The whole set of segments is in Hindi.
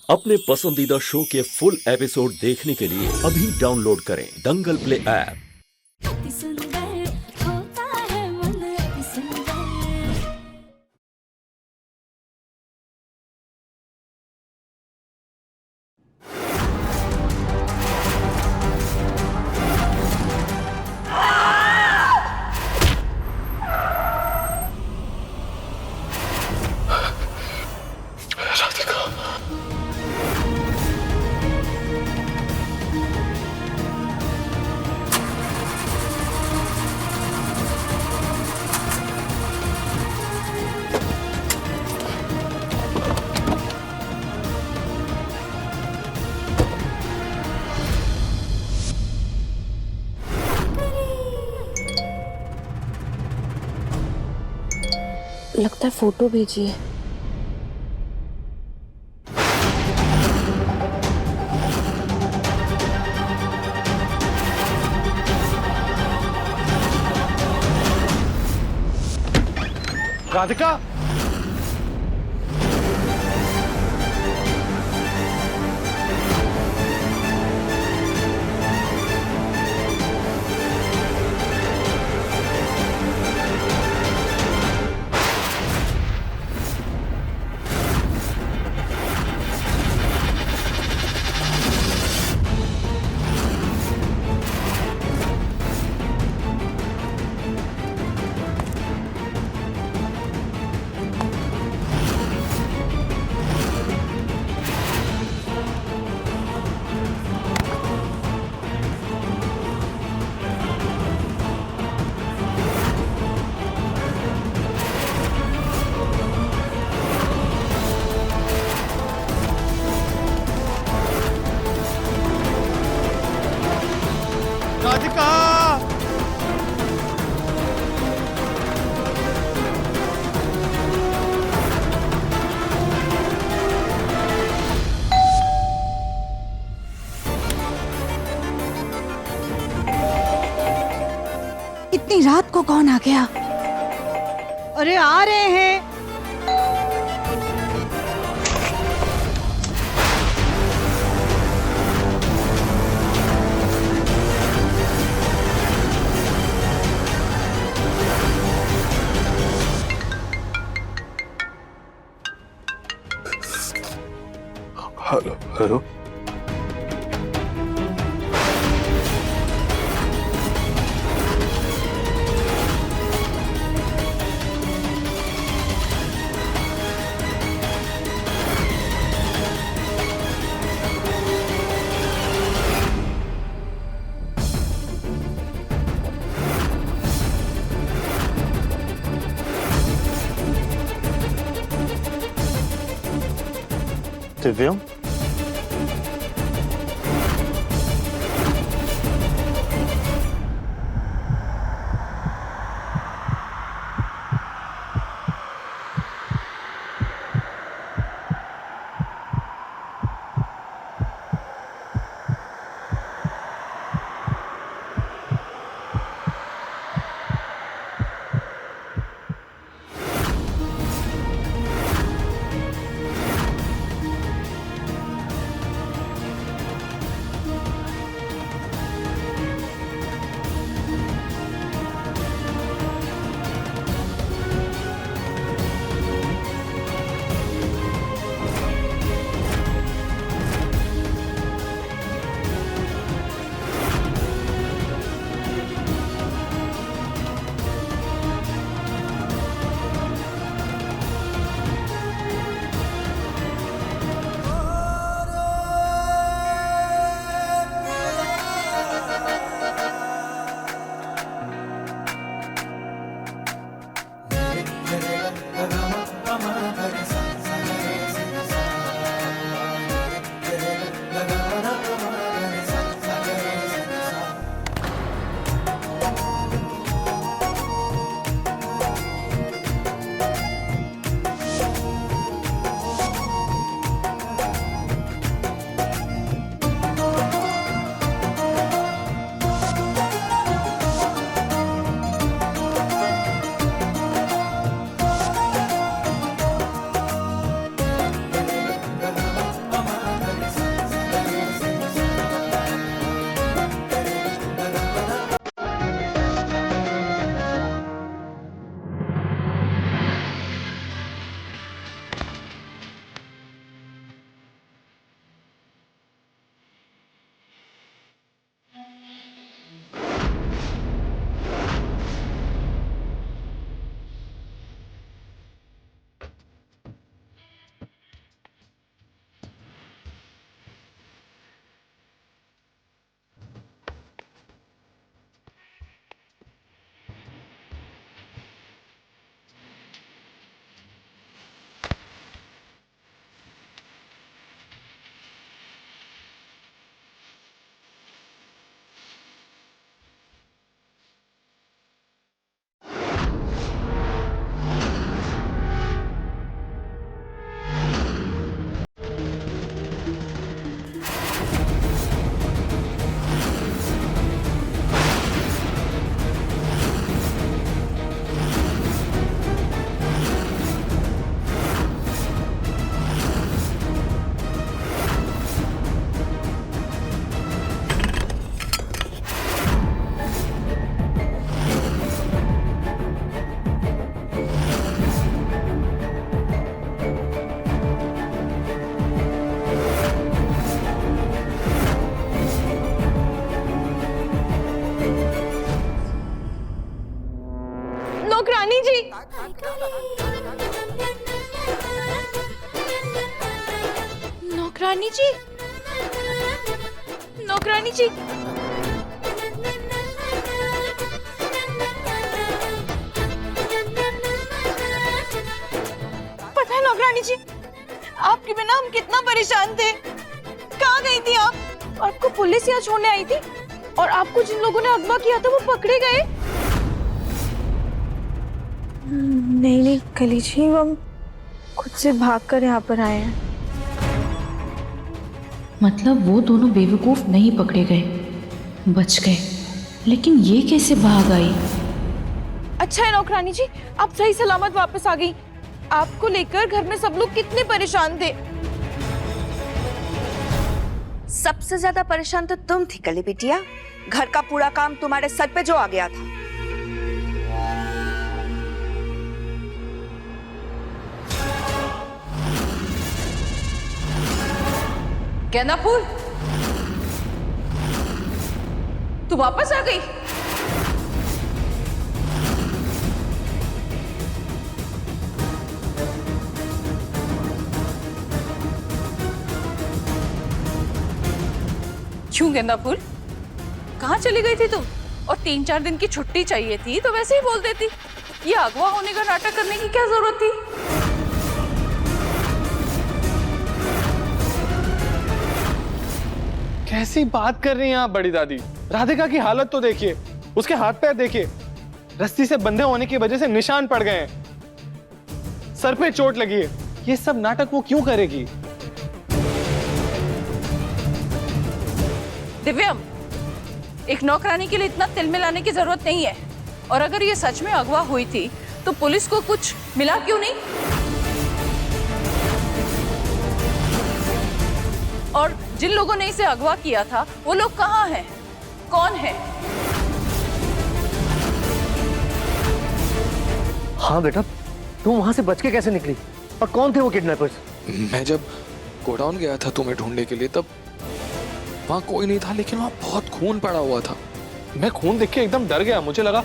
अपने पसंदीदा शो के फुल एपिसोड देखने के लिए अभी डाउनलोड करें दंगल प्ले ऐप। अति सुंदर होता है मन अति सुंदर। राधिका, लगता है फोटो भेजिए। राधिका, राधिका, इतनी रात को कौन आ गया? अरे आ रहे हैं। हेलो हेलो, दिव्यम, नौकरानी जी, नौकरानी जी, पता है नौकरानी जी, आपके बिना हम कितना परेशान थे। कहाँ गई थी आप? आपको पुलिस यहाँ छोड़ने आई थी और आपको जिन लोगों ने अगवा किया था वो पकड़े गए। नहीं नहीं कली जी, हम खुद से भागकर यहाँ पर आए हैं। मतलब वो दोनों बेवकूफ नहीं पकड़े गए, बच गए, लेकिन ये कैसे भाग आई? अच्छा है नौकरानी जी, आप सही सलामत वापस आ गई। आपको लेकर घर में सब लोग कितने परेशान थे। सबसे ज्यादा परेशान तो तुम थी कली बिटिया। घर का पूरा काम तुम्हारे सर पे जो आ गया था। गेंदा फूल, तू वापस आ गई? क्यों गेंदा फूल, कहाँ चली गई थी तुम? और 3-4 दिन की छुट्टी चाहिए थी तो वैसे ही बोल देती। ये अगवा होने का नाटक करने की क्या जरूरत थी? कैसी बात कर रही हैं आप बड़ी दादी? राधिका की हालत तो देखिए, उसके हाथ पैर देखिए, रस्सी से बंधे होने की वजह से निशान पड़ गए हैं, सर पे चोट लगी है। ये सब नाटक वो क्यों करेगी? दिव्यम, एक नौकरानी के लिए इतना तिल मिलाने की जरूरत नहीं है। और अगर ये सच में अगवा हुई थी तो पुलिस को कुछ मिला क्यों नहीं? और जिन लोगों ने इसे अगवा किया था वो लोग कहाँ हैं? कौन है? हाँ बेटा, तुम वहां से बच के कैसे निकली? और कौन थे वो किडनैपर्स? मैं जब गोडाउन गया था तुम्हें ढूंढने के लिए, तब वहां कोई नहीं था, लेकिन वहां बहुत खून पड़ा हुआ था। मैं खून देख के एकदम डर गया। मुझे लगा,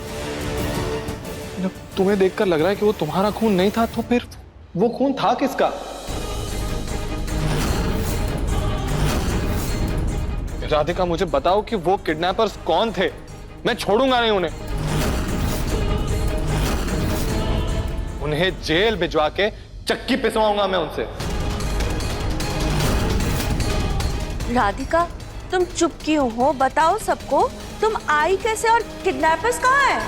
जब तुम्हें देखकर लग रहा है कि वो तुम्हारा खून नहीं था, तो फिर वो खून था किसका? राधिका, मुझे बताओ कि वो किडनैपर्स कौन थे? मैं छोड़ूंगा नहीं उन्हें। उन्हें जेल भिजवा के चक्की पिसवाऊंगा मैं उनसे। राधिका, तुम चुप क्यों हो? बताओ सबको, तुम आई कैसे और किडनैपर्स कहाँ हैं?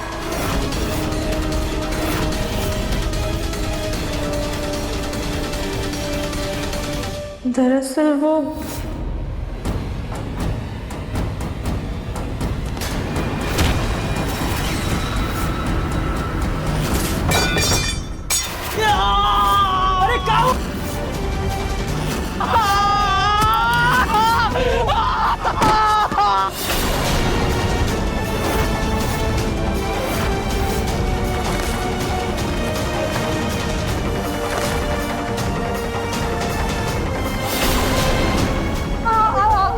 दरअसल वो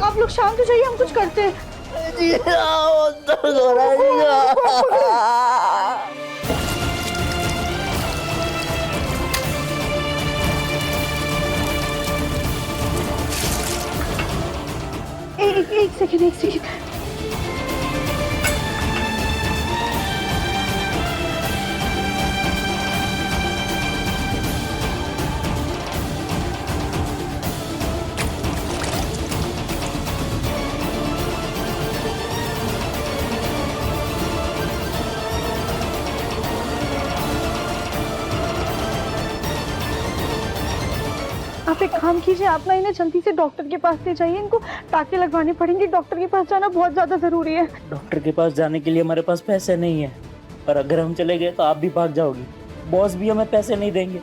आप लोग शांत हो जाइए, हम कुछ करते हैं। एक सेकंड। आप एक काम कीजिए, आप ना इन्हें जल्दी से डॉक्टर के पास ले जाइए। इनको टाके लगवाने पड़ेंगे। डॉक्टर के पास जाना बहुत ज्यादा जरूरी है। डॉक्टर के पास जाने के लिए हमारे पास पैसे नहीं है, और अगर हम चले गए तो आप भी भाग जाओगी। बॉस भी हमें पैसे नहीं देंगे।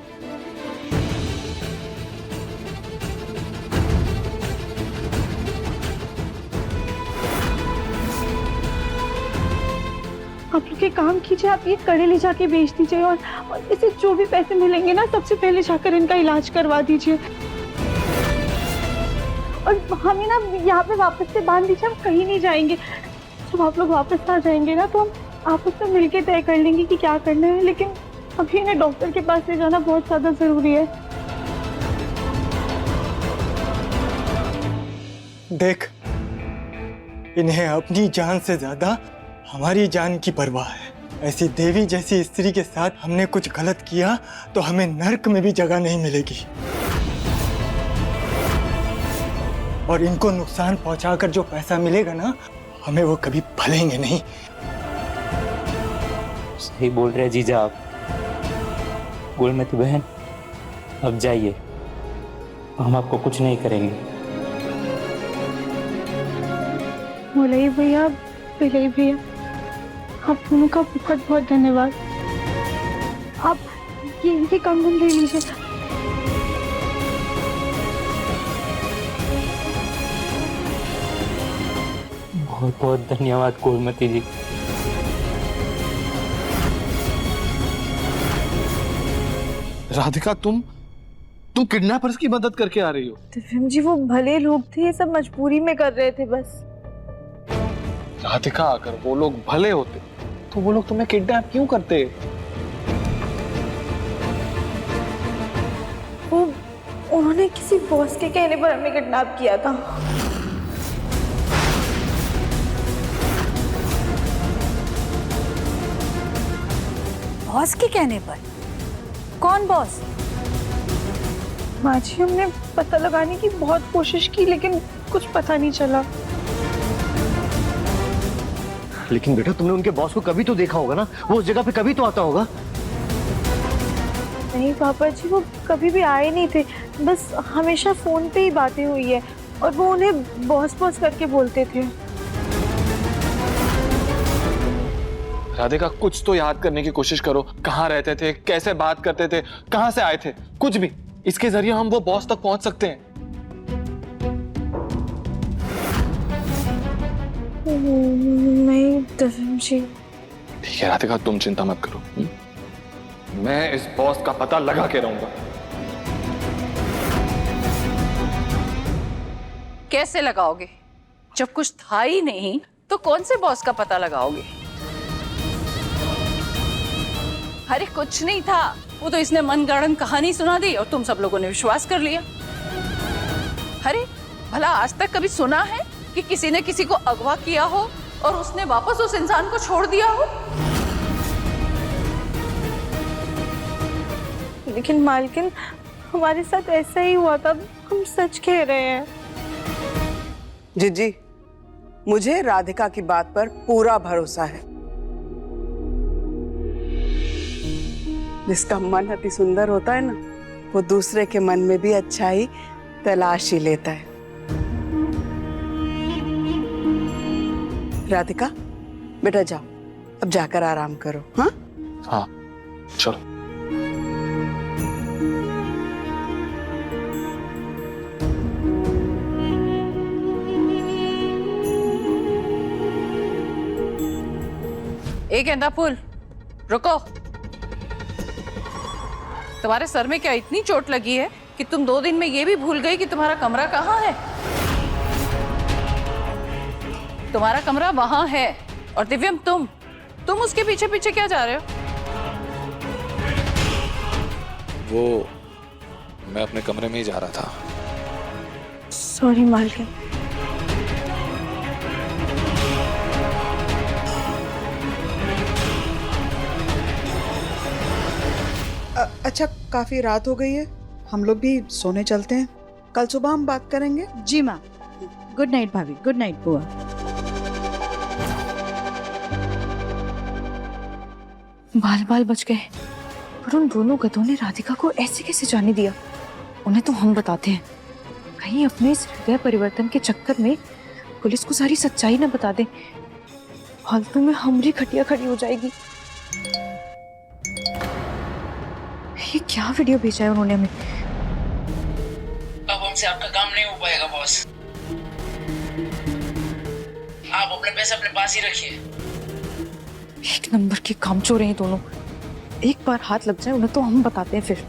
आप लोग एक काम कीजिए, आप ये कड़े ले जाके बेच दीजिए और इसे जो भी पैसे मिलेंगे ना, सबसे पहले जाकर इनका इलाज करवा दीजिए। और हमें ना यहाँ पे वापस से बांध दीजिए, हम कहीं नहीं जाएंगे। जब आप लोग वापस आ जाएंगे ना, तो हम आपस में मिलके तय कर लेंगे कि क्या करना है। लेकिन अभी इन्हें डॉक्टर के पास ले जाना बहुत ज्यादा जरूरी है। देख, इन्हें अपनी जान से ज्यादा हमारी जान की परवाह है। ऐसी देवी जैसी स्त्री के साथ हमने कुछ गलत किया तो हमें नर्क में भी जगह नहीं मिलेगी। और इनको नुकसान पहुंचाकर जो पैसा मिलेगा ना, हमें वो कभी भलेंगे नहीं। सही बोल रहे जीजा आप। गुलमती बहन, अब जाइए, हम आपको कुछ नहीं करेंगे। मुलई भैया, पिलई भैया, आप दोनों का बहुत बहुत धन्यवाद। आप ये कंगन ले लीजिए। बहुत बहुत धन्यवाद गुलमती जी। राधिका, तुम किडनैपर्स की मदद करके आ रही हो? दिव्यम जी, वो भले लोग थे, ये सब मजबूरी में कर रहे थे बस। राधिका, अगर वो लोग भले होते तो वो लोग तुम्हें किडनैप क्यों करते? वो उन्होंने किसी बॉस के कहने पर हमें किडनैप किया था। बॉस के कहने पर? कौन बॉस? माँ जी, हमने पता लगाने की बहुत कोशिश की लेकिन कुछ पता नहीं चला। लेकिन बेटा, तुमने उनके बॉस को कभी तो देखा होगा ना, वो उस जगह पे कभी तो आता होगा। नहीं पापा जी, वो कभी भी आए नहीं थे, बस हमेशा फोन पे ही बातें हुई है और वो उन्हें बॉस बॉस करके बोलते थे। राधिका, कुछ तो याद करने की कोशिश करो। कहाँ रहते थे, कैसे बात करते थे, कहाँ से आए थे, कुछ भी। इसके जरिए हम वो बॉस तक पहुंच सकते हैं। नहीं दिव्यम जी। ठीक है राधिका, तुम चिंता मत करो। मैं इस बॉस का पता लगा के रहूंगा। कैसे लगाओगे? जब कुछ था ही नहीं तो कौन से बॉस का पता लगाओगे? अरे कुछ नहीं था, वो तो इसने मनगढ़ंत कहानी सुना दी और तुम सब लोगों ने विश्वास कर लिया। अरे भला आज तक कभी सुना है कि किसी ने किसी को अगवा किया हो और उसने वापस उस इंसान को छोड़ दिया हो? लेकिन मालकिन, हमारे साथ ऐसा ही हुआ था, हम सच कह रहे हैं। जीजी, मुझे राधिका की बात पर पूरा भरोसा है। जिसका मन अति सुंदर होता है ना, वो दूसरे के मन में भी अच्छाई तलाश ही लेता है। राधिका, बेटा जाओ, अब जाकर आराम करो। हाँ हाँ, चलो। एक गेंदा फूल, रुको। तुम्हारे सर में क्या इतनी चोट लगी है कि तुम 2 दिन में ये भी भूल गई कि तुम्हारा कमरा कहाँ है? तुम्हारा कमरा वहां है। और दिव्यम, तुम उसके पीछे पीछे क्या जा रहे हो? वो मैं अपने कमरे में ही जा रहा था। सॉरी मालकिन। अच्छा, काफी रात हो गई है, हम लोग भी सोने चलते हैं। कल सुबह हम बात करेंगे। जी माँ। गुड नाइट भाभी। गुड नाइट बुआ। बाल बाल बच गए, पर उन दोनों गधों ने राधिका को ऐसे कैसे जाने दिया? उन्हें तो हम बताते हैं, कहीं अपने इस हृदय परिवर्तन के चक्कर में पुलिस को सारी सच्चाई न बता दे। फालतू में हमारी खटिया खड़ी हो जाएगी। ये क्या वीडियो भेजा है उन्होंने हमें? अब हमसे आपका काम नहीं हो पाएगा बॉस। आप अपने पैसे अपने पास ही रखिए। एक नंबर के कामचोर हैं दोनों। एक बार हाथ लग जाए उन्हें तो हम बताते हैं फिर।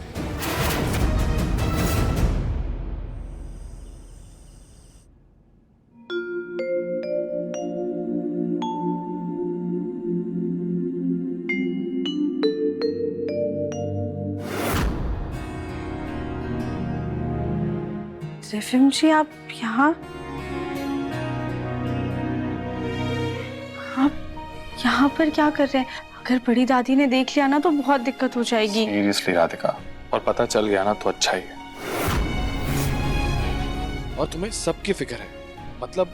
दिव्यम जी, आप यहाँ? यहाँ पर क्या कर रहे हैं? अगर बड़ी दादी ने देख लिया ना तो बहुत दिक्कत हो जाएगी। सीरियसली राधिका, और पता चल गया ना तो अच्छा ही है। और तुम्हें सबकी फिक्र है, मतलब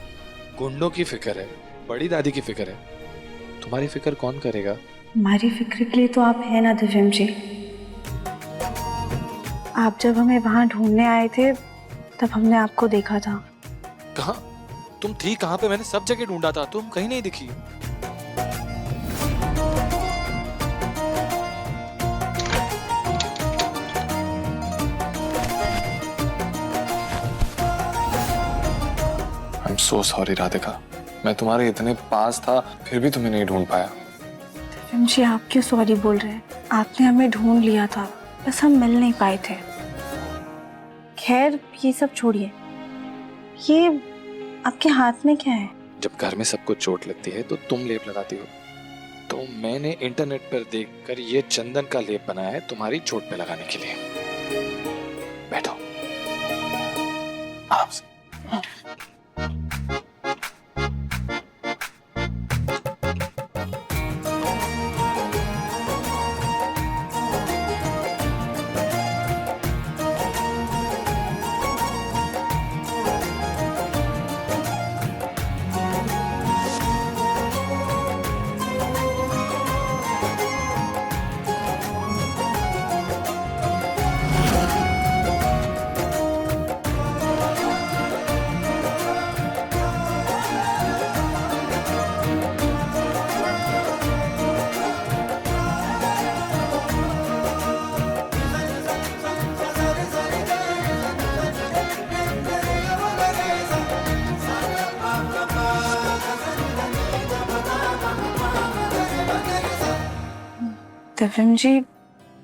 गुंडों की फिक्र है, बड़ी दादी की फिक्र है, तुम्हारी फिक्र कौन करेगा? हमारी फिक्र के लिए तो आप हैं ना दिव्यम जी। आप जब हमें वहां ढूंढने आए थे तब हमने आपको देखा था। कहाँ? तुम थी कहाँ पे? मैंने सब जगह ढूंढा था, तुम कहीं नहीं दिखी। I'm so sorry राधिका, मैं तुम्हारे इतने पास था फिर भी तुम्हें नहीं ढूंढ पाया। दिव्यम जी आप क्यों सॉरी बोल रहे हैं? आपने हमें ढूंढ लिया था, बस हम मिल नहीं पाए थे। खैर ये सब छोड़िए, ये आपके हाथ में क्या है? जब घर में सबको चोट लगती है तो तुम लेप लगाती हो, तो मैंने इंटरनेट पर देखकर ये चंदन का लेप बनाया है तुम्हारी चोट पे लगाने के लिए। बैठो आराम से। दिव्यम जी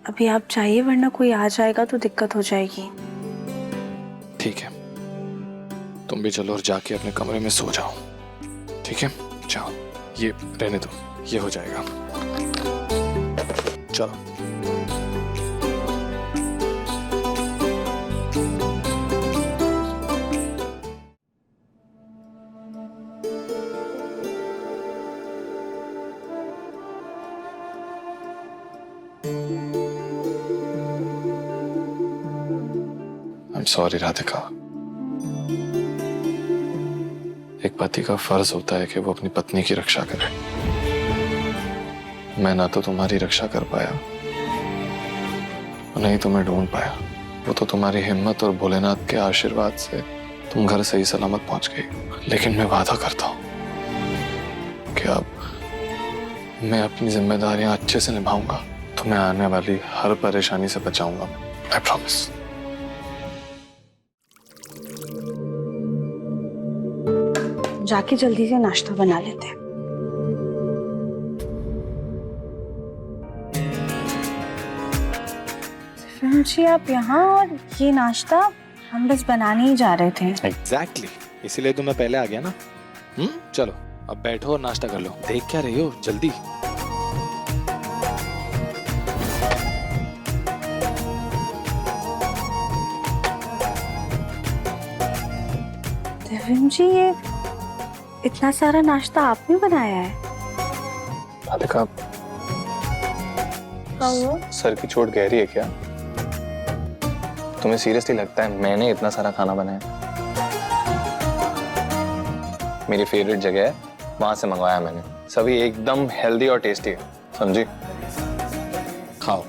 अभी आप चाहिए, वरना कोई आ जाएगा तो दिक्कत हो जाएगी। ठीक है, तुम भी चलो और जाके अपने कमरे में सो जाओ। ठीक है, जाओ, ये रहने दो, ये हो जाएगा। चलो। सॉरी राधिका, एक पति का फर्ज होता है कि वो अपनी पत्नी की रक्षा करे। मैं ना तो तुम्हारी रक्षा कर पाया, नहीं तुम्हें ढूंढ पाया। वो तो तुम्हारी हिम्मत और भोलेनाथ के आशीर्वाद से तुम घर सही सलामत पहुंच गई। लेकिन मैं वादा करता हूं कि अब मैं अपनी जिम्मेदारियां अच्छे से निभाऊंगा, तुम्हें आने वाली हर परेशानी से बचाऊंगा। I promise. जाके जल्दी से नाश्ता बना लेते हैं। दिव्यम जी आप यहाँ, और ये नाश्ता हम बस बनाने ही जा रहे थे। एग्जैक्टली, इसीलिए तो मैं पहले आ गया ना। चलो अब बैठो और नाश्ता कर लो। देख क्या रही हो, जल्दी। दिव्यम जी ये इतना सारा नाश्ता आपने बनाया है? राधिका, सर की चोट गहरी है क्या? तुम्हें सीरियसली लगता है मैंने इतना सारा खाना बनाया? मेरी फेवरेट जगह है, वहां से मंगवाया मैंने। सभी एकदम हेल्दी और टेस्टी है, समझी? खाओ।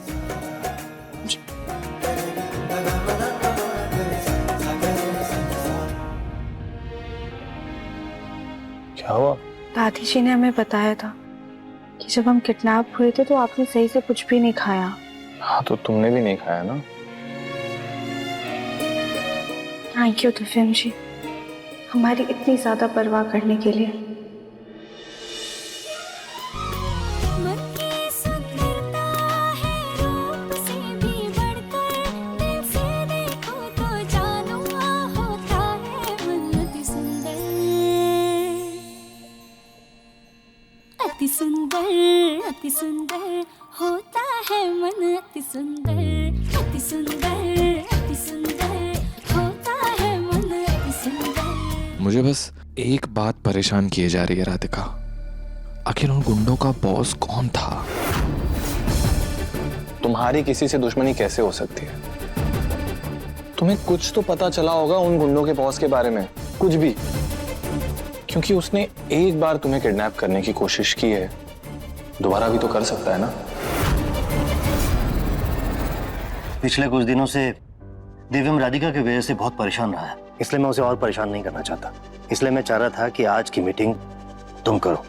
क्या हुआ? दादी जी ने हमें बताया था कि जब हम किडनैप हुए थे तो आपने सही से कुछ भी नहीं खाया। हाँ तो तुमने भी नहीं खाया ना? थैंक यू दिव्यम जी, हमारी इतनी ज्यादा परवाह करने के लिए। मन की सुंदरता है रूप से भी बढ़कर, दिल से देखो तो जानो होता है मन अति सुंदर, अति सुंदर, अति सुंदर होता है मन अति सुंदर, अति सुंदर, अति सुंदर होता है मन अति सुंदर। मुझे बस एक बात परेशान किए जा रही है राधिका। आखिर उन गुंडों का बॉस कौन था? तुम्हारी किसी से दुश्मनी कैसे हो सकती है? तुम्हें कुछ तो पता चला होगा उन गुंडों के बॉस के बारे में, कुछ भी, क्योंकि उसने एक बार तुम्हें किडनैप करने की कोशिश की है, दोबारा भी तो कर सकता है ना? पिछले कुछ दिनों से दिव्यम राधिका की वजह से बहुत परेशान रहा है, इसलिए मैं उसे और परेशान नहीं करना चाहता। इसलिए मैं चाह रहा था कि आज की मीटिंग तुम करो।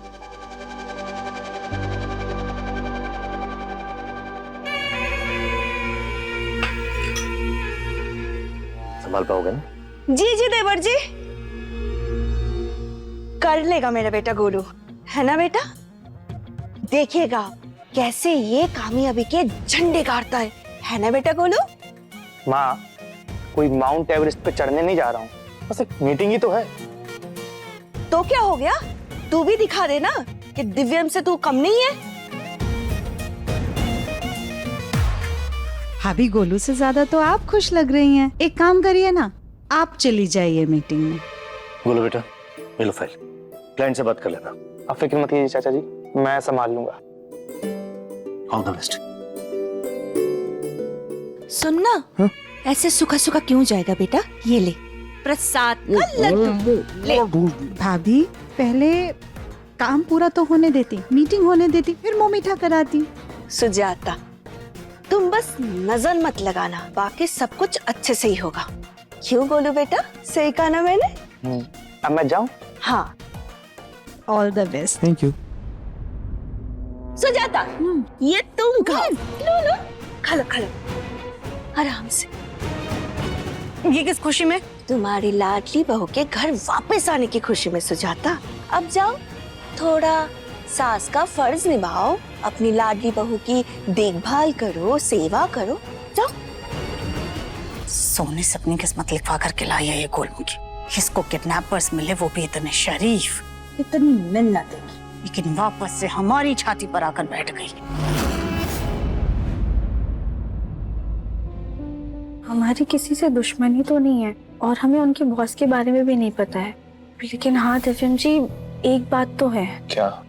संभाल पाओगे ना? जी जी देवर जी, कर लेगा मेरा बेटा गोलू, है ना बेटा? देखिएगा कैसे ये कामयाबी के झंडे गाड़ता है ना बेटा गोलू? माँ, कोई माउंट एवरेस्ट पे चढ़ने नहीं जा रहा हूँ, बस एक मीटिंग ही तो है। तो क्या हो गया, तू भी दिखा दे ना कि दिव्यम से तू कम नहीं है। भाभी गोलू से ज्यादा तो आप खुश लग रही हैं। एक काम करिए ना, आप चली जाइए मीटिंग में। बोलो बेटा, ये लो फाइल, क्लाइंट से बात कर लेना। आप फिक्र मत कीजिए चाचा जी, मैं संभाल लूंगा। All the best. सुनना, ऐसे सूखा सूखा क्यों जाएगा बेटा? ये ले प्रसाद का लड्डू ले। भाभी पहले काम पूरा तो होने देती, मीटिंग होने देती, फिर मुंह मीठा कराती। सुजाता, तुम बस नजर मत लगाना, बाकी सब कुछ अच्छे से ही होगा। क्यों गोलू बेटा, सही कहा ना मैंने? अब मैं जाऊं? हाँ। All the best. Thank you. Sujata, ये तुम खाओ। लो लो, खा लो खा लो, आराम से। ये किस खुशी में? तुम्हारी लाडली बहू के घर वापस आने की खुशी में सुजाता। अब जाओ, थोड़ा सास का फर्ज निभाओ, अपनी लाडली बहू की देखभाल करो, सेवा करो, जाओ। सोने से अपनी किस्मत लिखवा करके लाई है ये गोलू की। इसको किडनैपर्स मिले, वो भी इतने शरीफ, इतनी मिन्नत देगी, लेकिन वापस से हमारी छाती पर आकर बैठ गई। हमारी किसी से दुश्मनी तो नहीं है और हमें उनके बॉस के बारे में भी नहीं पता है, लेकिन हाँ दिव्यम जी, एक बात तो है। क्या?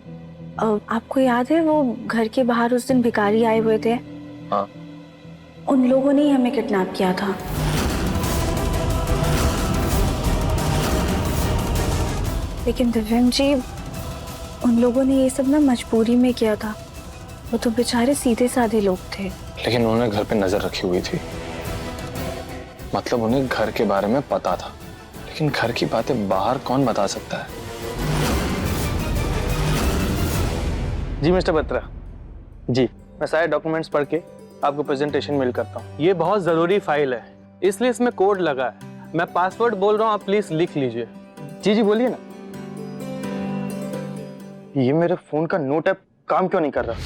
आपको याद है वो घर के बाहर उस दिन भिखारी आए हुए थे? हाँ। उन लोगों ने ही हमें किडनैप किया था। लेकिन दिव्यम जी, उन लोगों ने ये सब ना मजबूरी में किया था। वो तो बेचारे सीधे साधे लोग थे। लेकिन उन्होंने घर पे नजर रखी हुई थी, मतलब उन्हें घर के बारे में पता था, लेकिन घर की बातें बाहर कौन बता सकता है? जी मिस्टर बत्रा जी, मैं सारे डॉक्यूमेंट्स पढ़ के आपको प्रेजेंटेशन मेल करता हूँ। ये बहुत जरूरी फाइल है, इसलिए इसमें कोड लगा है। मैं पासवर्ड बोल रहा हूँ, आप प्लीज लिख लीजिए। जी जी बोलिए ना। ये मेरे फोन का नोट ऐप काम क्यों नहीं कर रहा?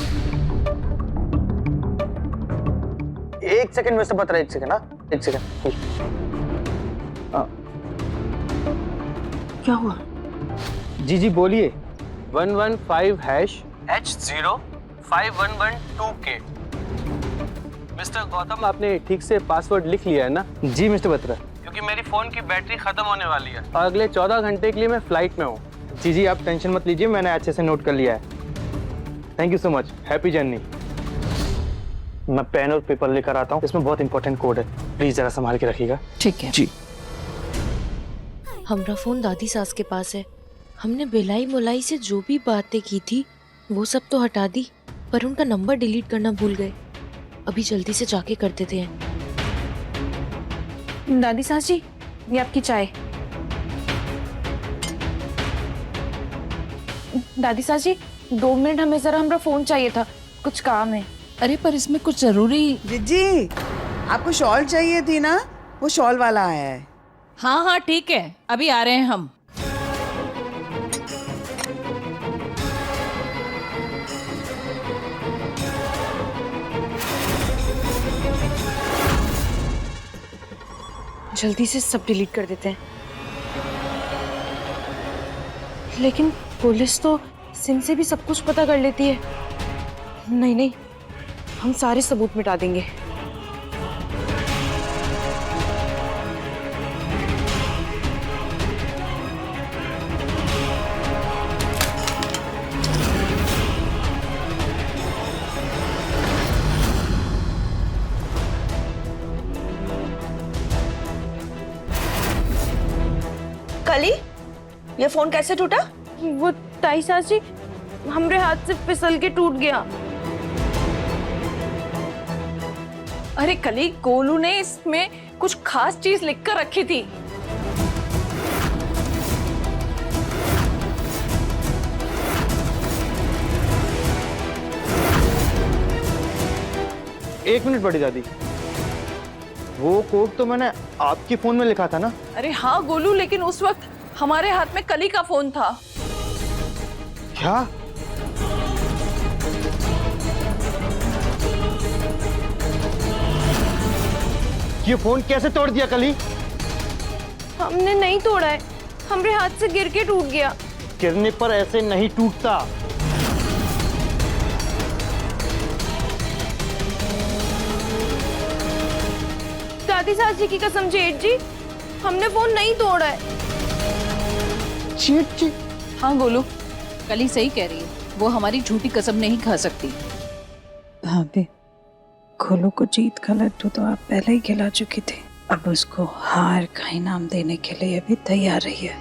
एक सेकंड मिस्टर बत्रा, एक सेकंड। हाँ एक सेकंड। क्या हुआ? जी जी बोलिए। 115# H051112K। मिस्टर गौतम, आपने ठीक से पासवर्ड लिख लिया है ना? जी मिस्टर बत्रा, क्योंकि मेरी फोन की बैटरी खत्म होने वाली है और अगले 14 घंटे के लिए मैं फ्लाइट में हूँ। जी जी आप टेंशन मत लीजिए, मैंने अच्छे से नोट कर लिया है। Thank you so much, happy journey. मैं पेन और पेपर लेकर आता हूँ, इसमें बहुत इंपॉर्टेंट कोड है, प्लीज जरा संभाल के रखिएगा। ठीक है जी। हमारा फोन दादी सास के पास है। हमने बेलाई मुलाई से जो भी बातें की थी वो सब तो हटा दी, पर उनका नंबर डिलीट करना भूल गए। अभी जल्दी से जाके कर देते हैं। दादी सास जी, ये आपकी चाय। दादी सास जी, 2 मिनट, हमें जरा हमारा फोन चाहिए था, कुछ काम है। अरे पर इसमें कुछ जरूरी। जिज्जी, आपको शॉल चाहिए थी ना, वो शॉल वाला आया है। हाँ हाँ ठीक है, अभी आ रहे हैं हम। जल्दी से सब डिलीट कर देते हैं। लेकिन पुलिस तो सिम से भी सब कुछ पता कर लेती है। नहीं नहीं, हम सारे सबूत मिटा देंगे। कली, ये फोन कैसे टूटा? वो ताई सासी हमरे हाथ से फिसल के टूट गया। अरे कली, गोलू ने इसमें कुछ खास चीज लिखकर रखी थी। एक मिनट बड़ी दादी, वो कोड तो मैंने आपके फोन में लिखा था ना? अरे हाँ गोलू, लेकिन उस वक्त हमारे हाथ में कली का फोन था। क्या? ये फोन कैसे तोड़ दिया कली? हमने नहीं तोड़ा है, हमरे हाथ से गिर के टूट गया। गिरने पर ऐसे नहीं टूटता। दादी सासी की कसम जेठ जी, हमने फोन नहीं तोड़ा है। जेठ जी? हाँ गोलू, कली सही कह रही है, वो हमारी झूठी कसम नहीं खा सकती। भाभी, गोलू को जीत का लड्डू तो आप पहले ही खिला चुकी थी, अब उसको हार का इनाम देने के लिए भी तैयार रही है।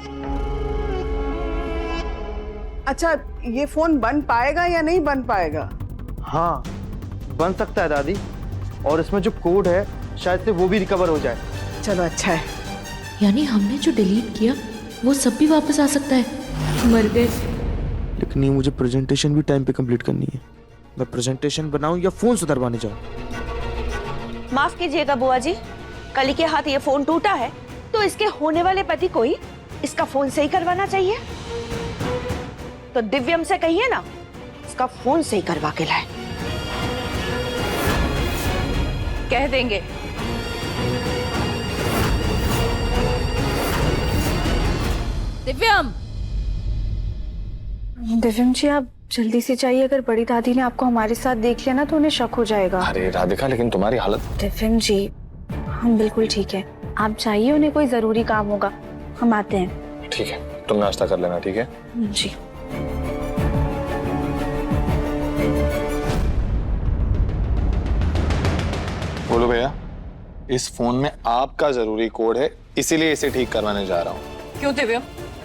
अच्छा, ये फोन बन पाएगा या नहीं बन पाएगा? हाँ, बन सकता है दादी, और इसमें जो कोड है शायद से वो भी रिकवर हो जाए। चलो अच्छा है। यानी हमने जो डिलीट किया वो सब भी वापस आ सकता है। मर गए। लेकिन ये मुझे प्रेजेंटेशन भी टाइम पे कंप्लीट करनी है। मैं प्रेजेंटेशन बनाऊं या फोन सुधरवाने जाऊं? माफ कीजिएगा बुआ जी, कली के हाथ ये फोन टूटा है तो इसके होने वाले पति को ही इसका फोन सही करवाना चाहिए। तो दिव्यम से कहिए ना, इसका फोन सही करवा के लाए। कह देंगे। दिव्यम, दिव्यम जी आप जल्दी से चाहिए, अगर बड़ी दादी ने आपको हमारे साथ देख लिया ना तो उन्हें शक हो जाएगा। अरे राधिका, लेकिन तुम्हारी हालत। दिव्यम जी हम बिल्कुल ठीक है, आप चाहिए, उन्हें कोई जरूरी काम होगा, हम आते हैं। ठीक है, तुम नाश्ता कर लेना। ठीक है जी। बोलो भैया, इस फोन में आपका जरूरी कोड है, इसीलिए इसे ठीक करवाने जा रहा हूँ। क्यों दिव्यम,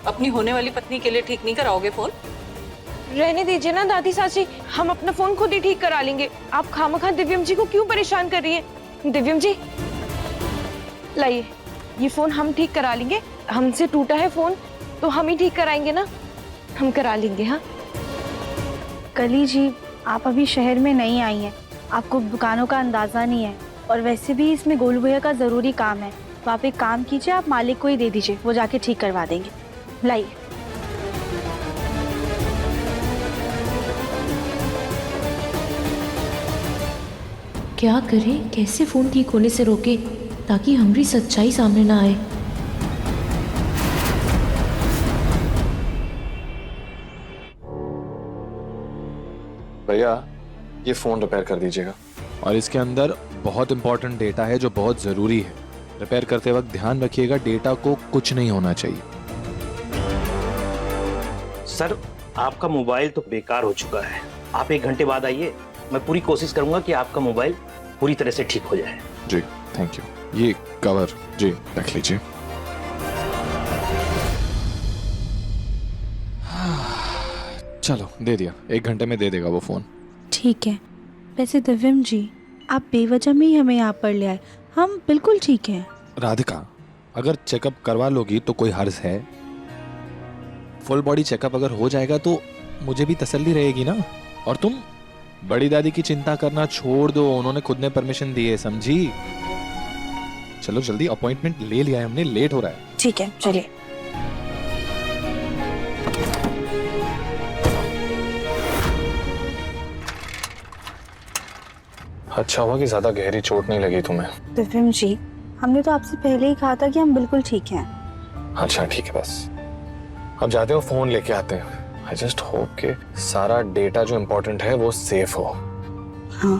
अपनी होने वाली पत्नी के लिए ठीक नहीं कराओगे फोन? रहने दीजिए ना दादी सासी, हम अपना फोन खुद ही ठीक करा लेंगे। आप खामखा दिव्यम जी को क्यों परेशान कर रही हैं? दिव्यम जी लाइए, ये फोन हम ठीक करा लेंगे। हमसे टूटा है फोन तो हम ही ठीक कराएंगे ना, हम करा लेंगे। हाँ कली जी, आप अभी शहर में नहीं आई हैं, आपको दुकानों का अंदाजा नहीं है, और वैसे भी इसमें गोलू भैया का जरूरी काम है, तो आप एक काम कीजिए, आप मालिक को ही दे दीजिए, वो जाके ठीक करवा देंगे। लाइए। क्या करें, कैसे फोन ठीक होने से रोके ताकि हमारी सच्चाई सामने ना आए। भैया, ये फोन रिपेयर कर दीजिएगा। और इसके अंदर बहुत इंपॉर्टेंट डेटा है जो बहुत जरूरी है। रिपेयर करते वक्त ध्यान रखिएगा, डेटा को कुछ नहीं होना चाहिए। सर, आपका मोबाइल तो बेकार हो चुका है, आप 1 घंटे बाद आइए, मैं पूरी कोशिश करूंगा कि आपका मोबाइल पूरी तरह से ठीक हो जाए। जी थैंक यू। ये कवर जी रख लीजिए। चलो दे दिया, 1 घंटे में दे देगा वो फोन। ठीक है। वैसे दिव्यम जी, आप बेवजह में ही हमें यहाँ पर ले आए, हम बिल्कुल ठीक हैं। राधिका, अगर चेकअप करवा लोगी तो कोई हर्ज है? फुल बॉडी चेकअप अगर हो जाएगा तो मुझे भी तसल्ली रहेगी ना। और तुम बड़ी दादी की चिंता करना छोड़ दो, उन्होंने खुद ने परमिशन दी है, समझी? चलो जल्दी, अपॉइंटमेंट ले लिया है हमने, लेट हो रहा है। ठीक है, चलिए। अच्छा हुआ कि ज्यादा गहरी चोट नहीं लगी तुम्हें। दिव्यम जी, हमने तो आपसे पहले ही कहा था कि हम बिल्कुल ठीक हैं। अच्छा ठीक है, बस अब जाते हो, फोन लेके आते हैं। आई जस्ट होप कि सारा डेटा जो इम्पोर्टेंट है वो सेफ हो। हाँ।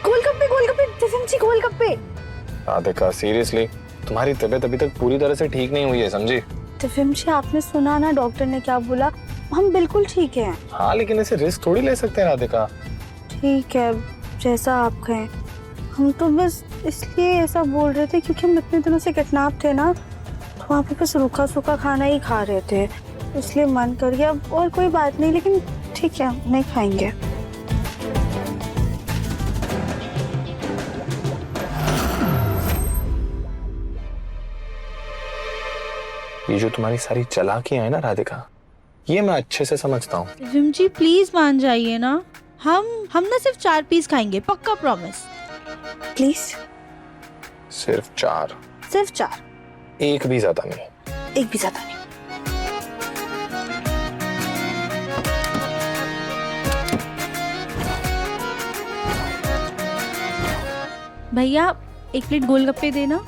गोलगप्पे, गोलगप्पे दिव्यम जी, गोलगप्पे। राधिका सीरियसली, तुम्हारी तबीयत अभी तक पूरी तरह से ठीक नहीं हुई है, समझी? दिव्यम जी, आपने सुना ना डॉक्टर ने क्या बोला, हम बिल्कुल ठीक हैं। हाँ, लेकिन ऐसे रिस्क थोड़ी ले सकते हैं राधिका। ठीक है, जैसा आप कहें, हम तो बस इसलिए ऐसा बोल रहे थे क्योंकि हम इतने दिनों से किडनैप थे ना, तो वहाँ पे बस रूखा सूखा खाना ही खा रहे थे, इसलिए मन कर गया। और कोई बात नहीं, लेकिन ठीक है, नहीं खाएंगे। ये जो तुम्हारी सारी चालाकियां है ना राधिका, ये मैं अच्छे से समझता हूँ। दिव्यम जी प्लीज मान जाइए ना, हम ना सिर्फ 4 पीस खाएंगे, पक्का प्रॉमिस। प्लीज सिर्फ 4? सिर्फ 4, एक भी ज्यादा नहीं। एक भी ज्यादा नहीं। भैया 1 प्लेट गोलगप्पे देना।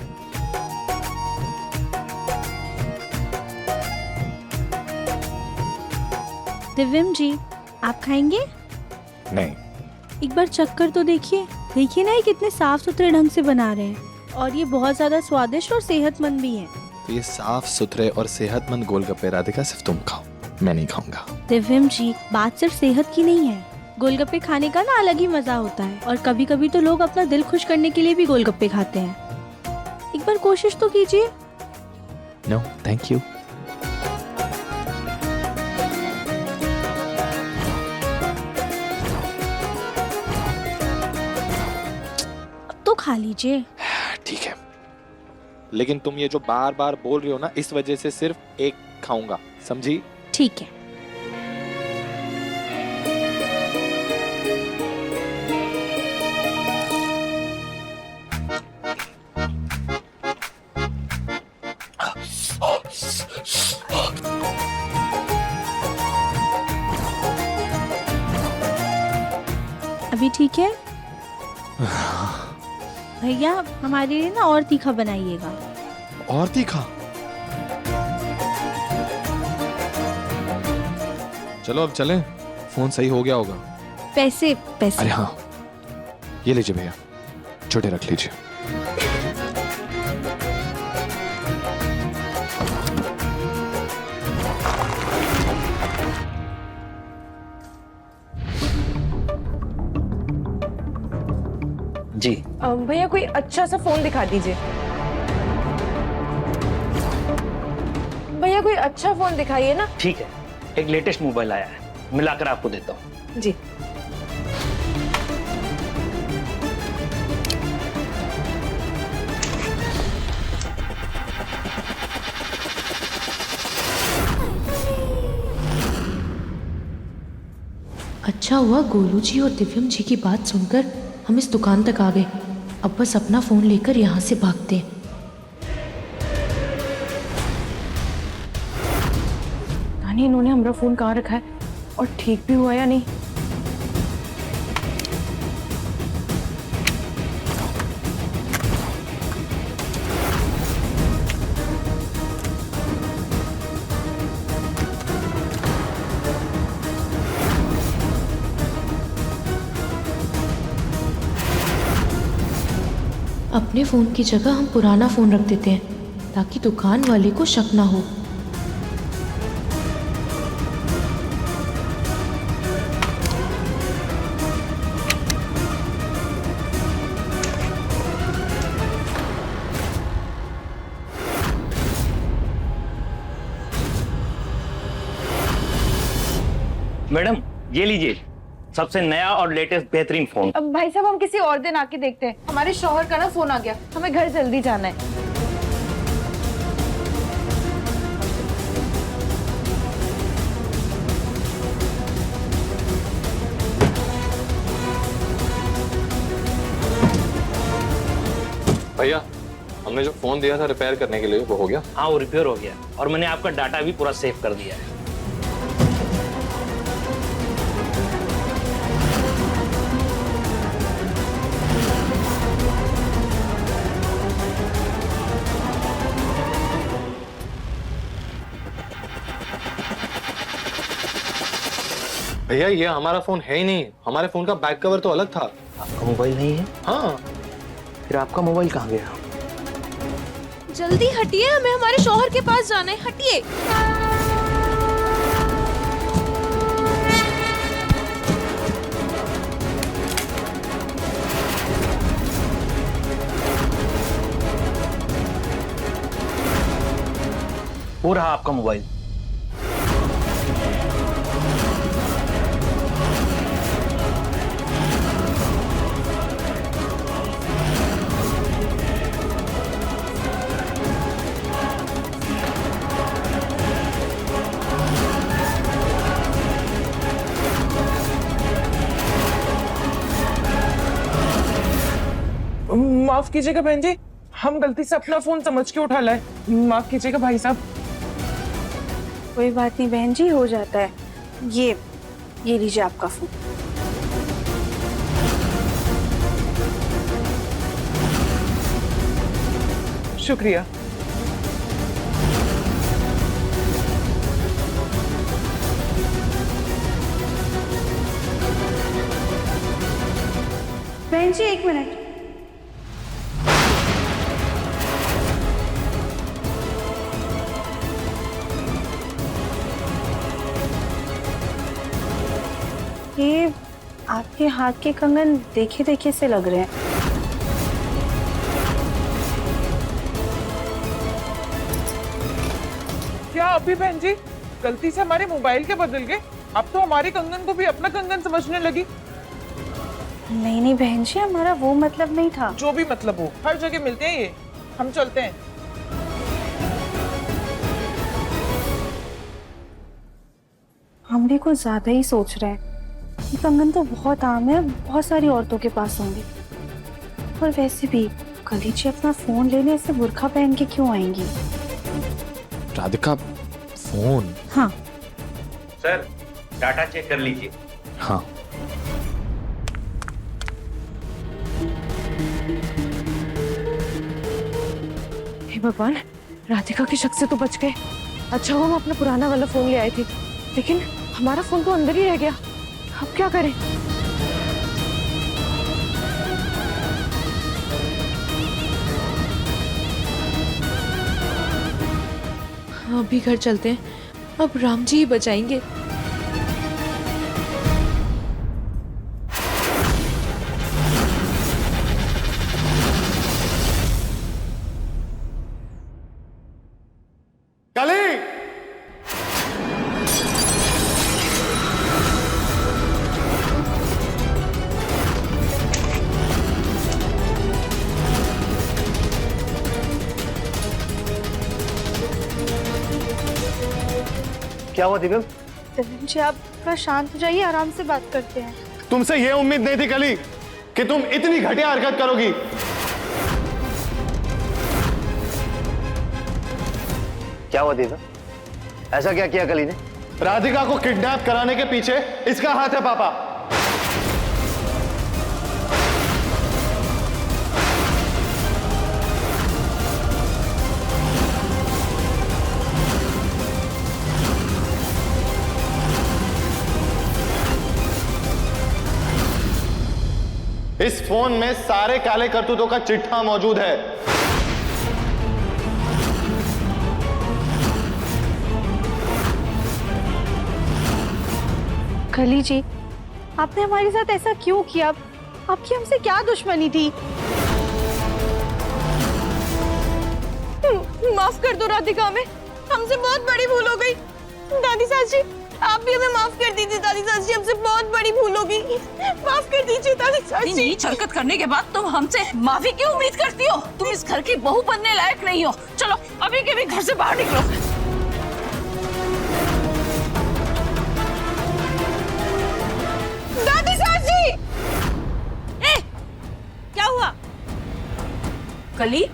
दिव्यम जी आप खाएंगे? नहीं। एक बार चक्कर तो देखिए, देखिए ना ये कितने साफ सुथरे ढंग से बना रहे हैं, और ये बहुत ज्यादा स्वादिष्ट और सेहतमंद भी हैं। तो ये साफ सुथरे और सेहतमंद गोलगप्पे राधिका सिर्फ तुम खाओ, मैं नहीं खाऊंगा। दिव्यम जी बात सिर्फ सेहत की नहीं है, गोलगप्पे खाने का ना अलग ही मजा होता है, और कभी कभी तो लोग अपना दिल खुश करने के लिए भी गोलगप्पे खाते हैं। एक बार कोशिश तो कीजिए। No thank you. तो खा लीजिए। ठीक है, लेकिन तुम ये जो बार बार बोल रही हो ना, इस वजह से सिर्फ एक खाऊंगा, समझी? ठीक है। अभी ठीक है? भैया हमारे लिए ना और तीखा बनाइएगा। और तीखा? चलो अब चलें, फोन सही हो गया होगा। पैसे पैसे। अरे हाँ, ये लीजिए भैया, छोटे रख लीजिए। जी भैया कोई अच्छा सा फोन दिखा दीजिए। भैया कोई अच्छा फोन दिखाइए ना। ठीक है, एक लेटेस्ट मोबाइल आया है, मिलाकर आपको देता हूँ। जी। अच्छा हुआ गोलू जी और दिव्यम जी की बात सुनकर हम इस दुकान तक आ गए। अब बस अपना फोन लेकर यहाँ से भागते हैं। नानी इन्होंने हमारा फोन कहाँ रखा है और ठीक भी हुआ या नहीं। अपने फ़ोन की जगह हम पुराना फ़ोन रख देते हैं ताकि दुकान वाले को शक ना हो। मैडम ये लीजिए, सबसे नया और लेटेस्ट बेहतरीन फोन। अब भाई साहब हम किसी और दिन आके देखते हैं, हमारे शौहर का ना फोन आ गया, हमें घर जल्दी जाना है। भैया हमने जो फोन दिया था रिपेयर करने के लिए वो हो गया? हाँ वो रिपेयर हो गया, और मैंने आपका डाटा भी पूरा सेव कर दिया है। भैया ये हमारा फोन है ही नहीं, हमारे फोन का बैक कवर तो अलग था। आपका मोबाइल नहीं है? हाँ। फिर आपका मोबाइल कहाँ गया? जल्दी हटिए, हमें हमारे शौहर के पास जाना है, हटिए। वो रहा आपका मोबाइल। माफ कीजिएगा बहन जी, हम गलती से अपना फोन समझ के उठा लाए। माफ कीजिएगा भाई साहब। कोई बात नहीं बहन जी, हो जाता है। ये लीजिए आपका फोन। शुक्रिया। बहन जी 1 मिनट। ये आपके हाथ के कंगन देखे देखे से लग रहे हैं। क्या अभी बहन जी गलती से हमारे मोबाइल के बदल गए? अब तो हमारे कंगन को भी अपना कंगन समझने लगी। नहीं नहीं बहन जी, हमारा वो मतलब नहीं था। जो भी मतलब हो, हर जगह मिलते हैं ये। हम चलते हैं। हम भी कुछ ज्यादा ही सोच रहे हैं। ये कंगन तो बहुत आम है, बहुत सारी औरतों के पास होंगे। और वैसे भी कली जी अपना फोन लेने ऐसे बुर्खा पहन के क्यों आएंगी? राधिका फोन? हाँ सर, डाटा चेक कर लीजिए। हाँ। हे भगवान, राधिका के शक से तो बच गए। अच्छा हुआ हम अपना पुराना वाला फोन ले आए थे, लेकिन हमारा फोन तो अंदर ही रह गया। अब क्या करें? अभी घर चलते हैं, अब राम जी ही बचाएंगे। क्या हुआ दिव्यम? दिव्यम जी आप थोड़ा शांत हो जाइए, आराम से बात करते हैं। तुमसे ये उम्मीद नहीं थी कली कि तुम इतनी घटिया हरकत करोगी। क्या हुआ दिव्यम? ऐसा क्या किया कली ने? राधिका को किडनैप कराने के पीछे इसका हाथ है पापा। इस फोन में सारे काले करतूतों का चिट्ठा मौजूद है। कली जी, आपने हमारे साथ ऐसा क्यों किया? आपकी हमसे क्या दुश्मनी थी? माफ कर दो राधिका, हमें हमसे बहुत बड़ी भूल हो गई। दादी सास जी, आप भी हमें माफ कर दीजिए। दादी सास जी, हमसे बहुत बड़ी भूल हो गई। माफ कर दीजिए दादी सास जी। नीच हरकत करने के बाद तुम हमसे माफी क्यों उम्मीद करती हो? तुम इस घर की बहू बनने लायक नहीं हो। चलो अभी के भी घर से बाहर निकलो। दादी सास जी! क्या हुआ? कली,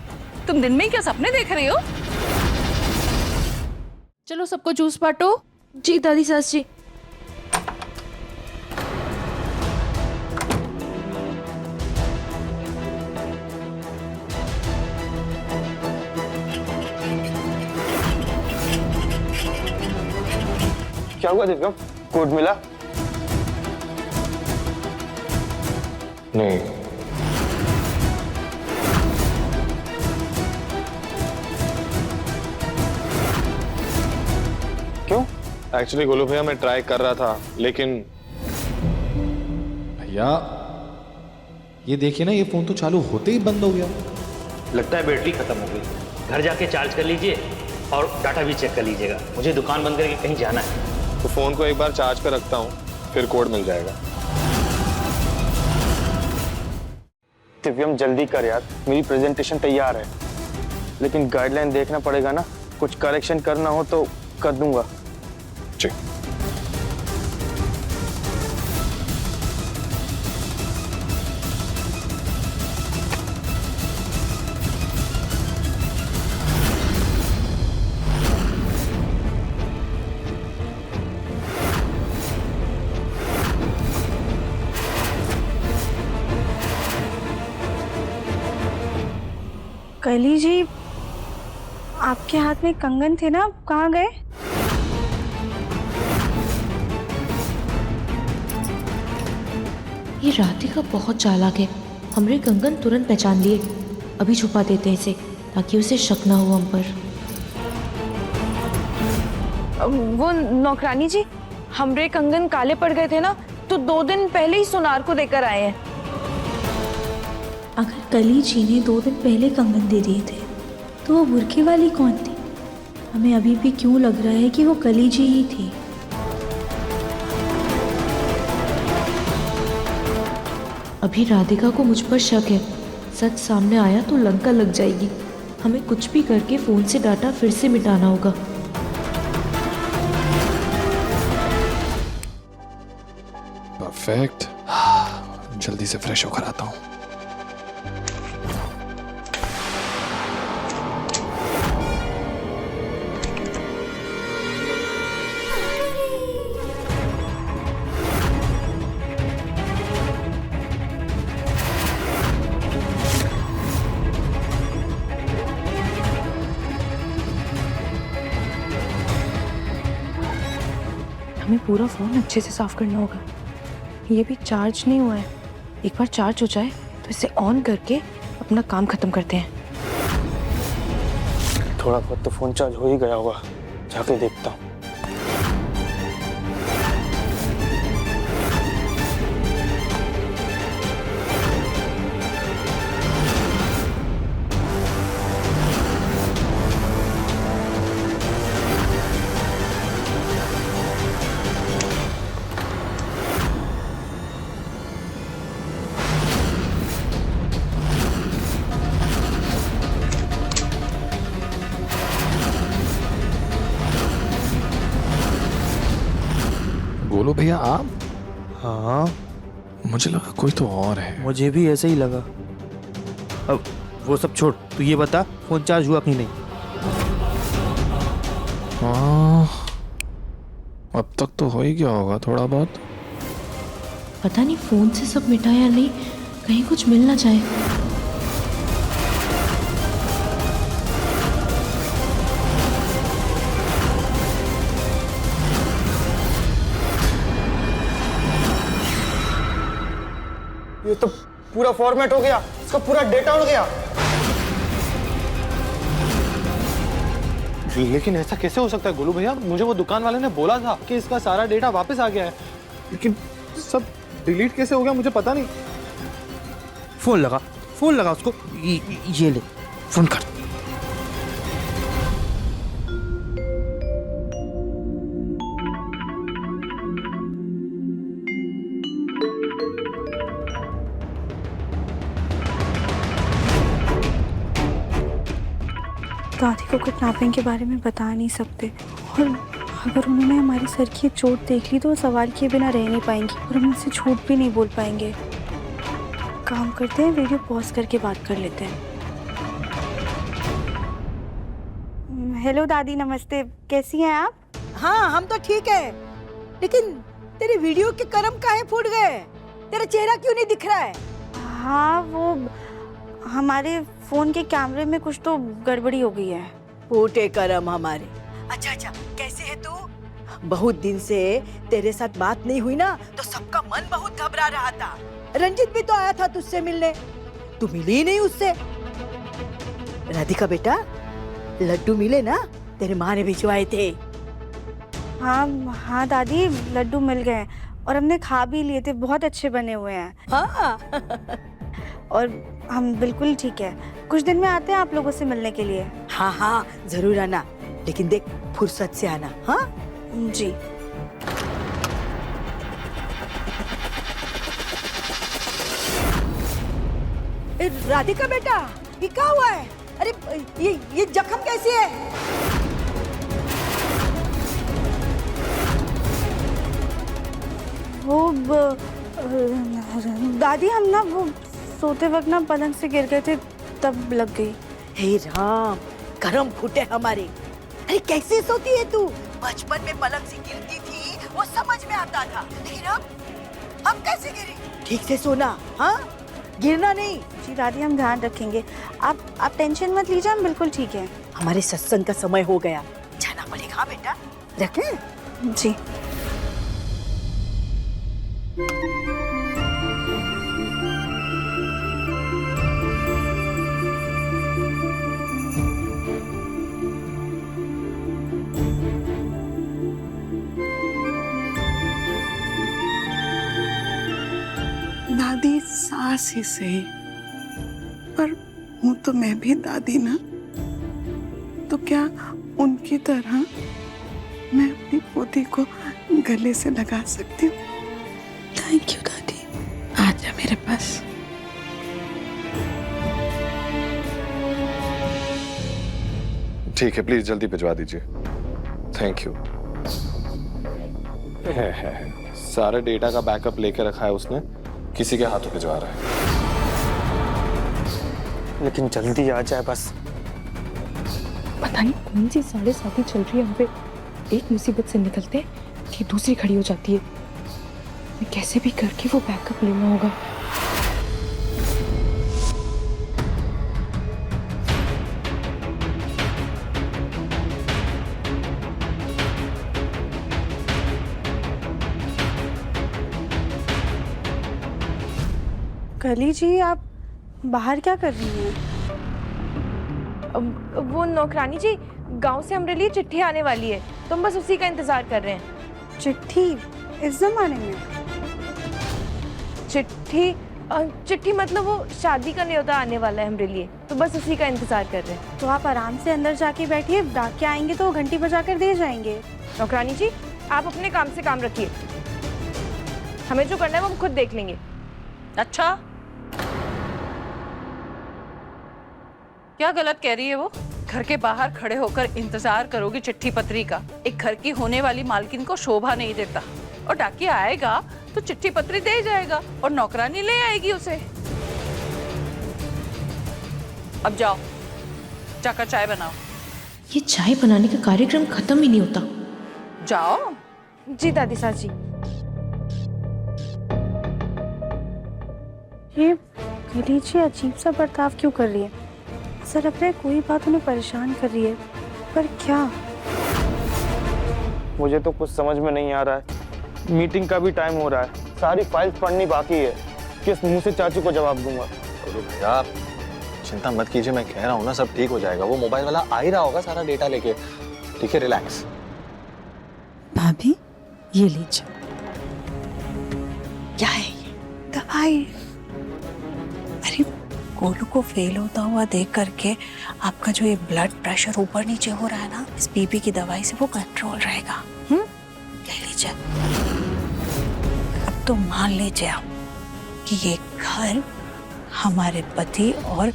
तुम दिन में ही क्या सपने देख रही हो? चलो सबको जूस बांटो। जी दादी सास जी। क्या हुआ दिव्यम? कोड मिला? नहीं। क्यों? एक्चुअली गोलू भैया मैं ट्राई कर रहा था, लेकिन भैया ये देखिए ना, ये फोन तो चालू होते ही बंद हो गया। लगता है बैटरी खत्म हो गई। घर जाके चार्ज कर लीजिए, और डाटा भी चेक कर लीजिएगा, मुझे दुकान बंद करके कहीं जाना है। तो फोन को एक बार चार्ज पे रखता हूँ, फिर कोड मिल जाएगा। दिव्यम जल्दी कर यार, मेरी प्रेजेंटेशन तैयार है, लेकिन गाइडलाइन देखना पड़ेगा ना, कुछ करेक्शन करना हो तो कर दूंगा। जी। कली जी, आपके हाथ में कंगन थे ना, कहाँ गए? ये राधिका बहुत चालाक है, हमरे कंगन तुरंत पहचान लिए। अभी छुपा देते हैं इसे ताकि उसे शक ना हो हम पर। वो नौकरानी जी, हमरे कंगन काले पड़ गए थे ना, तो 2 दिन पहले ही सुनार को देकर आए हैं। अगर कली जी ने 2 दिन पहले कंगन दे दिए थे तो वो बुरखे वाली कौन थी? हमें अभी भी क्यों लग रहा है कि वो कली जी ही थी। अभी राधिका को मुझ पर शक है, सच सामने आया तो लंका लग जाएगी। हमें कुछ भी करके फोन से डाटा फिर से मिटाना होगा। परफेक्ट, जल्दी से फ्रेश होकर आता हूँ। हमें पूरा फोन अच्छे से साफ करना होगा। ये भी चार्ज नहीं हुआ है, एक बार चार्ज हो जाए तो इसे ऑन करके अपना काम खत्म करते हैं। थोड़ा बहुत तो फोन चार्ज हो ही गया होगा, जाके देखता हूँ। बोलो भैया आप? हाँ, मुझे लगा कोई तो और है। मुझे भी ऐसे ही लगा। अब वो सब छोड़, तू ये बता फोन चार्ज हुआ कि नहीं? हाँ, अब तक तो हो ही गया होगा थोड़ा बहुत। पता नहीं फोन से सब मिटा या नहीं, कहीं कुछ मिल ना जाए। ये तो पूरा फॉर्मेट हो गया, इसका पूरा डेटा उड़ गया। लेकिन ऐसा कैसे हो सकता है गोलू भैया? मुझे वो दुकान वाले ने बोला था कि इसका सारा डेटा वापस आ गया है, लेकिन सब डिलीट कैसे हो गया मुझे पता नहीं। फोन लगा उसको, ये ले फोन कर। दादी को किडनैपिंग के बारे में बता नहीं सकते, और अगर उन्होंने हमारी सर की चोट देख ली तो वो सवाल किए बिना रह नहीं पाएंगी और हम उनसे झूठ भी नहीं बोल पाएंगे। काम करते हैं, वीडियो पॉज करके बात कर लेते हैं। हेलो दादी, नमस्ते, कैसी हैं आप? हाँ, हम तो ठीक है, लेकिन तेरे वीडियो के कर्म काहे फूट गए? तेरा चेहरा क्यों नहीं दिख रहा है? हाँ, वो हमारे फोन के कैमरे में कुछ तो गड़बड़ी हो गई है। फूटे कर्म हमारे। अच्छा, कैसे है तू? बहुत दिन से तेरे साथ बात नहीं हुई ना, तो सबका मन बहुत घबरा रहा था। रंजित भी तो आया था तुझसे मिलने, तू मिली ही नहीं उससे। राधिका बेटा, लड्डू मिले ना? तेरे माँ ने भिजवाए थे। हाँ दादी, लड्डू मिल गए और हमने खा भी लिए थे, बहुत अच्छे बने हुए हैं। हाँ। और हम बिल्कुल ठीक है, कुछ दिन में आते हैं आप लोगों से मिलने के लिए। हाँ, जरूर आना। लेकिन देख फुर्सत से आना। हाँ जी। राधिका बेटा, ये क्या हुआ है? अरे ये जख्म कैसी है? वो दादी हम ना वो सोते वक्त ना पलंग से गिर गए थे, तब लग गई। हे राम, करम फूटे हमारे। अरे कैसे सोती है तू? बचपन में पलंग से गिरती थी वो समझ में आता था, लेकिन अब कैसे गिरी? ठीक से सोना, हाँ? गिरना नहीं। जी दादी, हम ध्यान रखेंगे। आप टेंशन मत लीजिए, हम बिल्कुल ठीक हैं। हमारे सत्संग का समय हो गया, जाना पड़ेगा। हाँ बेटा, रखें? जी। दादी सास ही सही, पर हूँ तो मैं भी दादी ना, तो क्या उनकी तरह मैं अपनी पोती को गले से लगा सकती हूँ? थैंक यू दादी, आजा मेरे पास। ठीक है, प्लीज जल्दी भिजवा दीजिए। Thank you. सारे डेटा का बैकअप लेके रखा है उसने, किसी के हाथों भिजवा रहा है। लेकिन जल्दी आ जाए बस। पता नहीं कौन सी 7:30 चल रही है हम पे। एक मुसीबत से निकलते कि दूसरी खड़ी हो जाती है। मैं कैसे भी करके वो बैकअप लेना होगा। कली जी, आप बाहर क्या कर रही हैं? वो नौकरानी जी, गांव से हमारे लिए चिट्ठी आने वाली है, तो हम बस उसी का इंतजार कर रहे हैं। चिट्ठी? इस जमाने में? चिट्ठी मतलब वो शादी का न्योता आने वाला है हमारे लिए, तो बस उसी का इंतजार कर रहे हैं। तो आप आराम से अंदर जाके बैठिए, डाकिया आएंगे तो घंटी बजाकर दे जाएंगे। नौकरानी जी, आप अपने काम से काम रखिए, हमें जो करना है वो हम खुद देख लेंगे। अच्छा, क्या गलत कह रही है वो? घर के बाहर खड़े होकर इंतजार करोगी चिट्ठी पत्री का? एक घर की होने वाली मालकिन को शोभा नहीं देता। और डाकिया आएगा तो चिट्ठी पत्री दे जाएगा और नौकरानी ले आएगी उसे। अब जाओ, जाकर चाय बनाओ। ये चाय बनाने का कार्यक्रम खत्म ही नहीं होता। जाओ। जी दादी सास जी। ये कली जी अजीब सा बर्ताव क्यों कर रही है? सर अपने कोई बात उन्हें परेशान कर रही है, पर क्या? मुझे तो कुछ समझ में नहीं आ रहा है। मीटिंग का भी टाइम हो रहा है, सारी फाइल्स पढ़नी बाकी है। किस मुंह से चाचू को जवाब दूंगा? तो भैया चिंता मत कीजिए, मैं कह रहा हूँ ना, सब ठीक हो जाएगा। वो मोबाइल वाला आ ही रहा होगा सारा डेटा लेके। ठीक है, रिलैक्स। भाभी, ये लीजिए। क्या है ये? दवाई। अरे गोलू को फेल होता हुआ देख करके आपका जो ये ब्लड प्रेशर ऊपर नीचे हो रहा है ना, इस बीपी की दवाई से वो कंट्रोल रहेगा। ले लीजिए। अब तो मान लीजिए आप कि ये घर हमारे पति और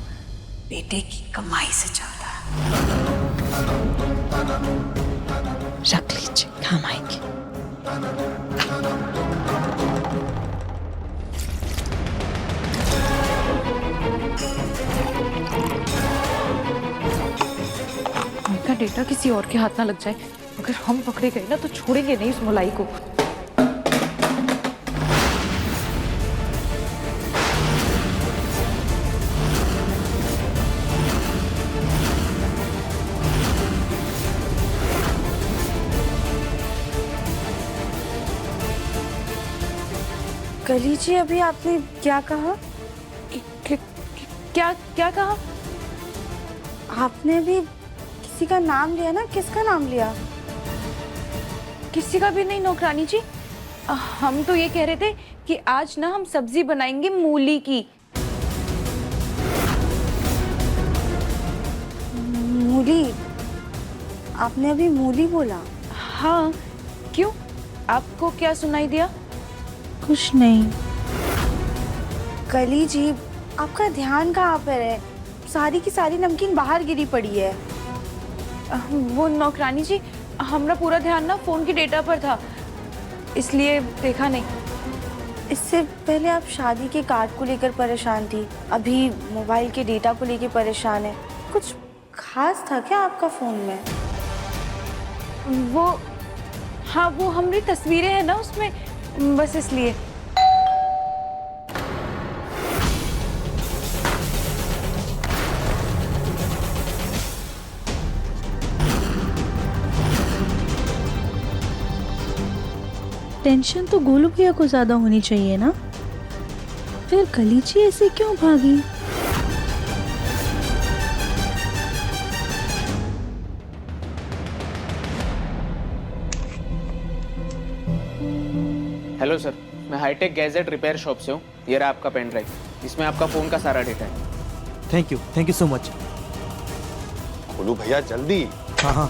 बेटे की कमाई से चलता है। रख लीजिए, काम आएंगे। उनका डेटा किसी और के हाथ ना लग जाए। अगर हम पकड़े गए ना तो छोड़ेंगे नहीं उस मुलाई को। कली जी, अभी आपने क्या कहा? क्या कहा? आपने भी किसी का नाम लिया ना? किसका नाम लिया? किसी का भी नहीं नौकरानी जी, हम तो ये कह रहे थे कि आज ना हम सब्जी बनाएंगे मूली की। मूली? आपने अभी मूली बोला। हाँ, क्यों? आपको क्या सुनाई दिया? कुछ नहीं। कली जी, आपका ध्यान कहाँ पर है? सारी की सारी नमकीन बाहर गिरी पड़ी है। वो नौकरानी जी, हमारा पूरा ध्यान ना फोन की डेटा पर था, इसलिए देखा नहीं। इससे पहले आप शादी के कार्ड को लेकर परेशान थी, अभी मोबाइल के डेटा को लेकर परेशान है। कुछ खास था क्या आपका फोन में? वो हाँ, वो हमारी तस्वीरें हैं ना उसमें, बस इसलिए। टेंशन तो गोलू भैया को ज्यादा होनी चाहिए ना, फिर कलीची ऐसे क्यों भागी? हेलो सर, मैं हाईटेक गैजेट रिपेयर शॉप से हूँ। ये रहा आपका पेन ड्राइव, इसमें आपका फ़ोन का सारा डेटा है। Thank you so much. Golu भैया जल्दी। हाँ हाँ।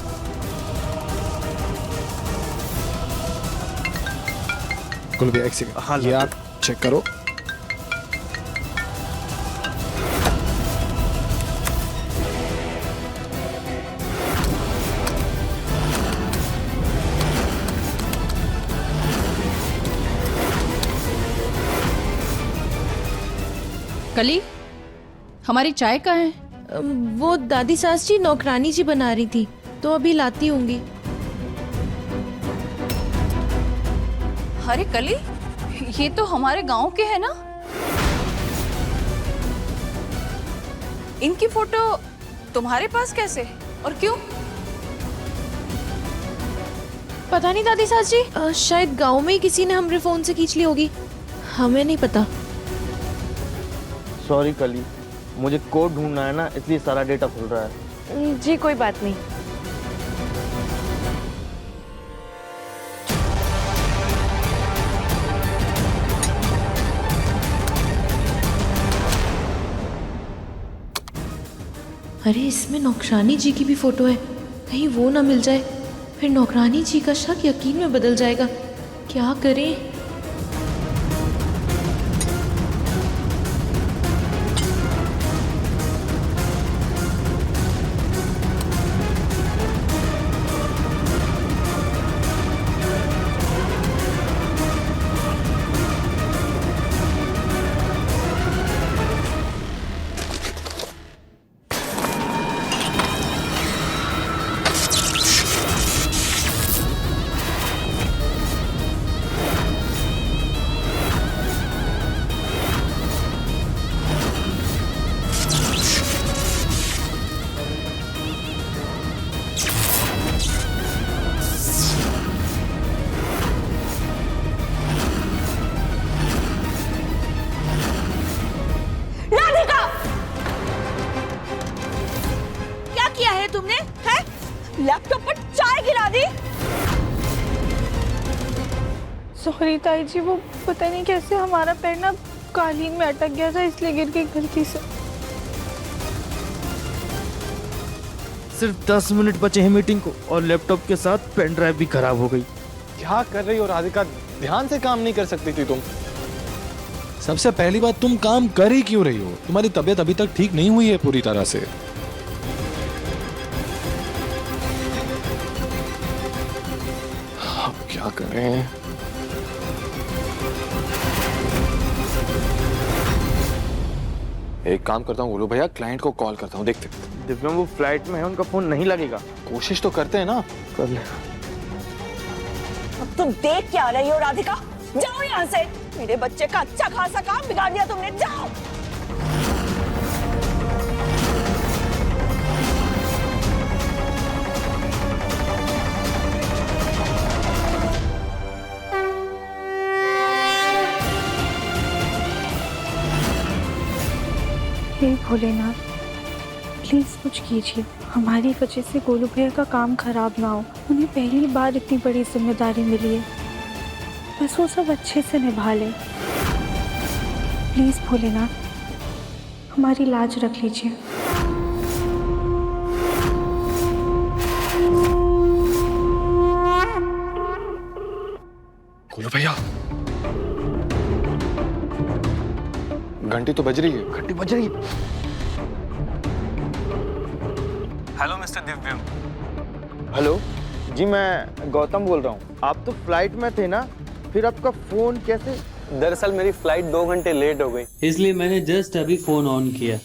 गोलू भैया एक सेकंड, हाँ ये आप चेक करो। कली, हमारी चाय कहाँ है? वो दादी सास जी नौकरानी जी बना रही थी, तो अभी लाती होंगी। अरे कली, ये तो हमारे गांव के हैं ना? इनकी फोटो तुम्हारे पास कैसे और क्यों? पता नहीं दादी सास जी, शायद गांव में ही किसी ने हमारे फोन से खींच ली होगी, हमें नहीं पता। सॉरी कली, मुझे कोड ढूंढना है ना, इसलिए सारा डेटा खुल रहा है। जी कोई बात नहीं। अरे इसमें नौकरानी जी की भी फोटो है, कहीं वो ना मिल जाए, फिर नौकरानी जी का शक यकीन में बदल जाएगा। क्या करें? लैपटॉप पर चाय गिरा दी। सॉरी ताई जी, वो पता नहीं कैसे हमारा पैर ना कालीन में अटक गया था, इसलिए गिर गई गलती से। सिर्फ 10 मिनट बचे हैं मीटिंग को और लैपटॉप के साथ पेन ड्राइव भी खराब हो गई। क्या कर रही हो राधिका? ध्यान से काम नहीं कर सकती थी तुम? सबसे पहली बात, तुम काम कर ही क्यों रही हो? तुम्हारी तबीयत अभी तक ठीक नहीं हुई है पूरी तरह से। अब क्या करें? एक काम करता हूँ गोलू भैया, क्लाइंट को कॉल करता हूँ, देखते। दिव्यम वो फ्लाइट में है, उनका फोन नहीं लगेगा। कोशिश तो करते हैं ना। कर ले। अब तुम देख क्या रही हो राधिका? जाओ यहाँ से, मेरे बच्चे का अच्छा खासा काम बिगाड़ दिया तुमने, जाओ। हे भोलेनाथ, प्लीज कुछ कीजिए, हमारी वजह से गोलू भैया का काम खराब ना हो। उन्हें पहली बार इतनी बड़ी जिम्मेदारी मिली है, बस वो सब अच्छे से निभा ले। प्लीज भोलेनाथ, हमारी लाज रख लीजिए। घंटी तो बज रही है। घंटी बज रही है। Hello mister Divyam. Hello ji, मैं गौतम बोल रहा हूँ। आप तो फ्लाइट में थे ना, फिर आपका फोन कैसे? दरअसल मेरी फ्लाइट 2 घंटे लेट हो गई, इसलिए मैंने जस्ट अभी फोन ऑन किया।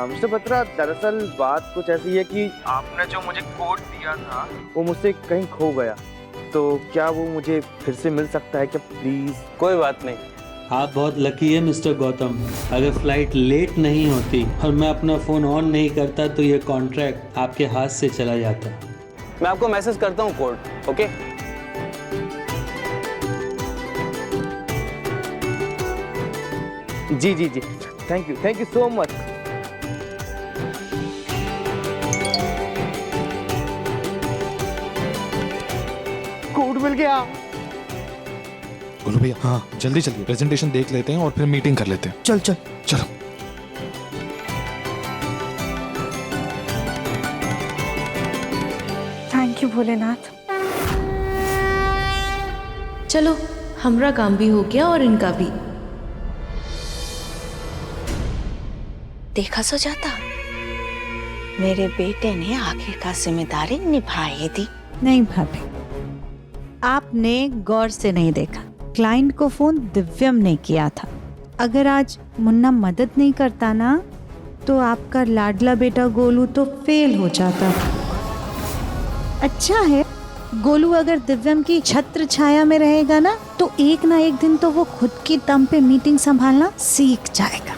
मिस्टर बत्रा, दरअसल बात कुछ ऐसी है कि आपने जो मुझे कोड दिया था वो मुझसे कहीं खो गया, तो क्या वो मुझे फिर से मिल सकता है क्या प्लीज? कोई बात नहीं। आप बहुत लकी है मिस्टर गौतम। अगर फ्लाइट लेट नहीं होती और मैं अपना फोन ऑन नहीं करता तो ये कॉन्ट्रैक्ट आपके हाथ से चला जाता। मैं आपको मैसेज करता हूँ कोड, ओके? जी जी जी, thank you so much. Code मिल गया। बोलो भैया, हाँ जल्दी चलिए, प्रेजेंटेशन देख लेते हैं और फिर मीटिंग कर लेते हैं। चल चल चलो। Thank you Bholenath. चलो, हमारा काम भी हो गया और इनका भी। देखा सुजाता, मेरे बेटे ने आखिरकार जिम्मेदारी निभाई दी। नहीं भाभी, आपने गौर से नहीं देखा। क्लाइंट को फोन दिव्यम ने किया था। अगर आज मुन्ना मदद नहीं करता ना, तो आपका लाडला बेटा गोलू तो फेल हो जाता। अच्छा है, गोलू अगर दिव्यम की छत्र छाया में रहेगा ना, तो एक ना एक दिन तो वो खुद की दम पे मीटिंग संभालना सीख जाएगा।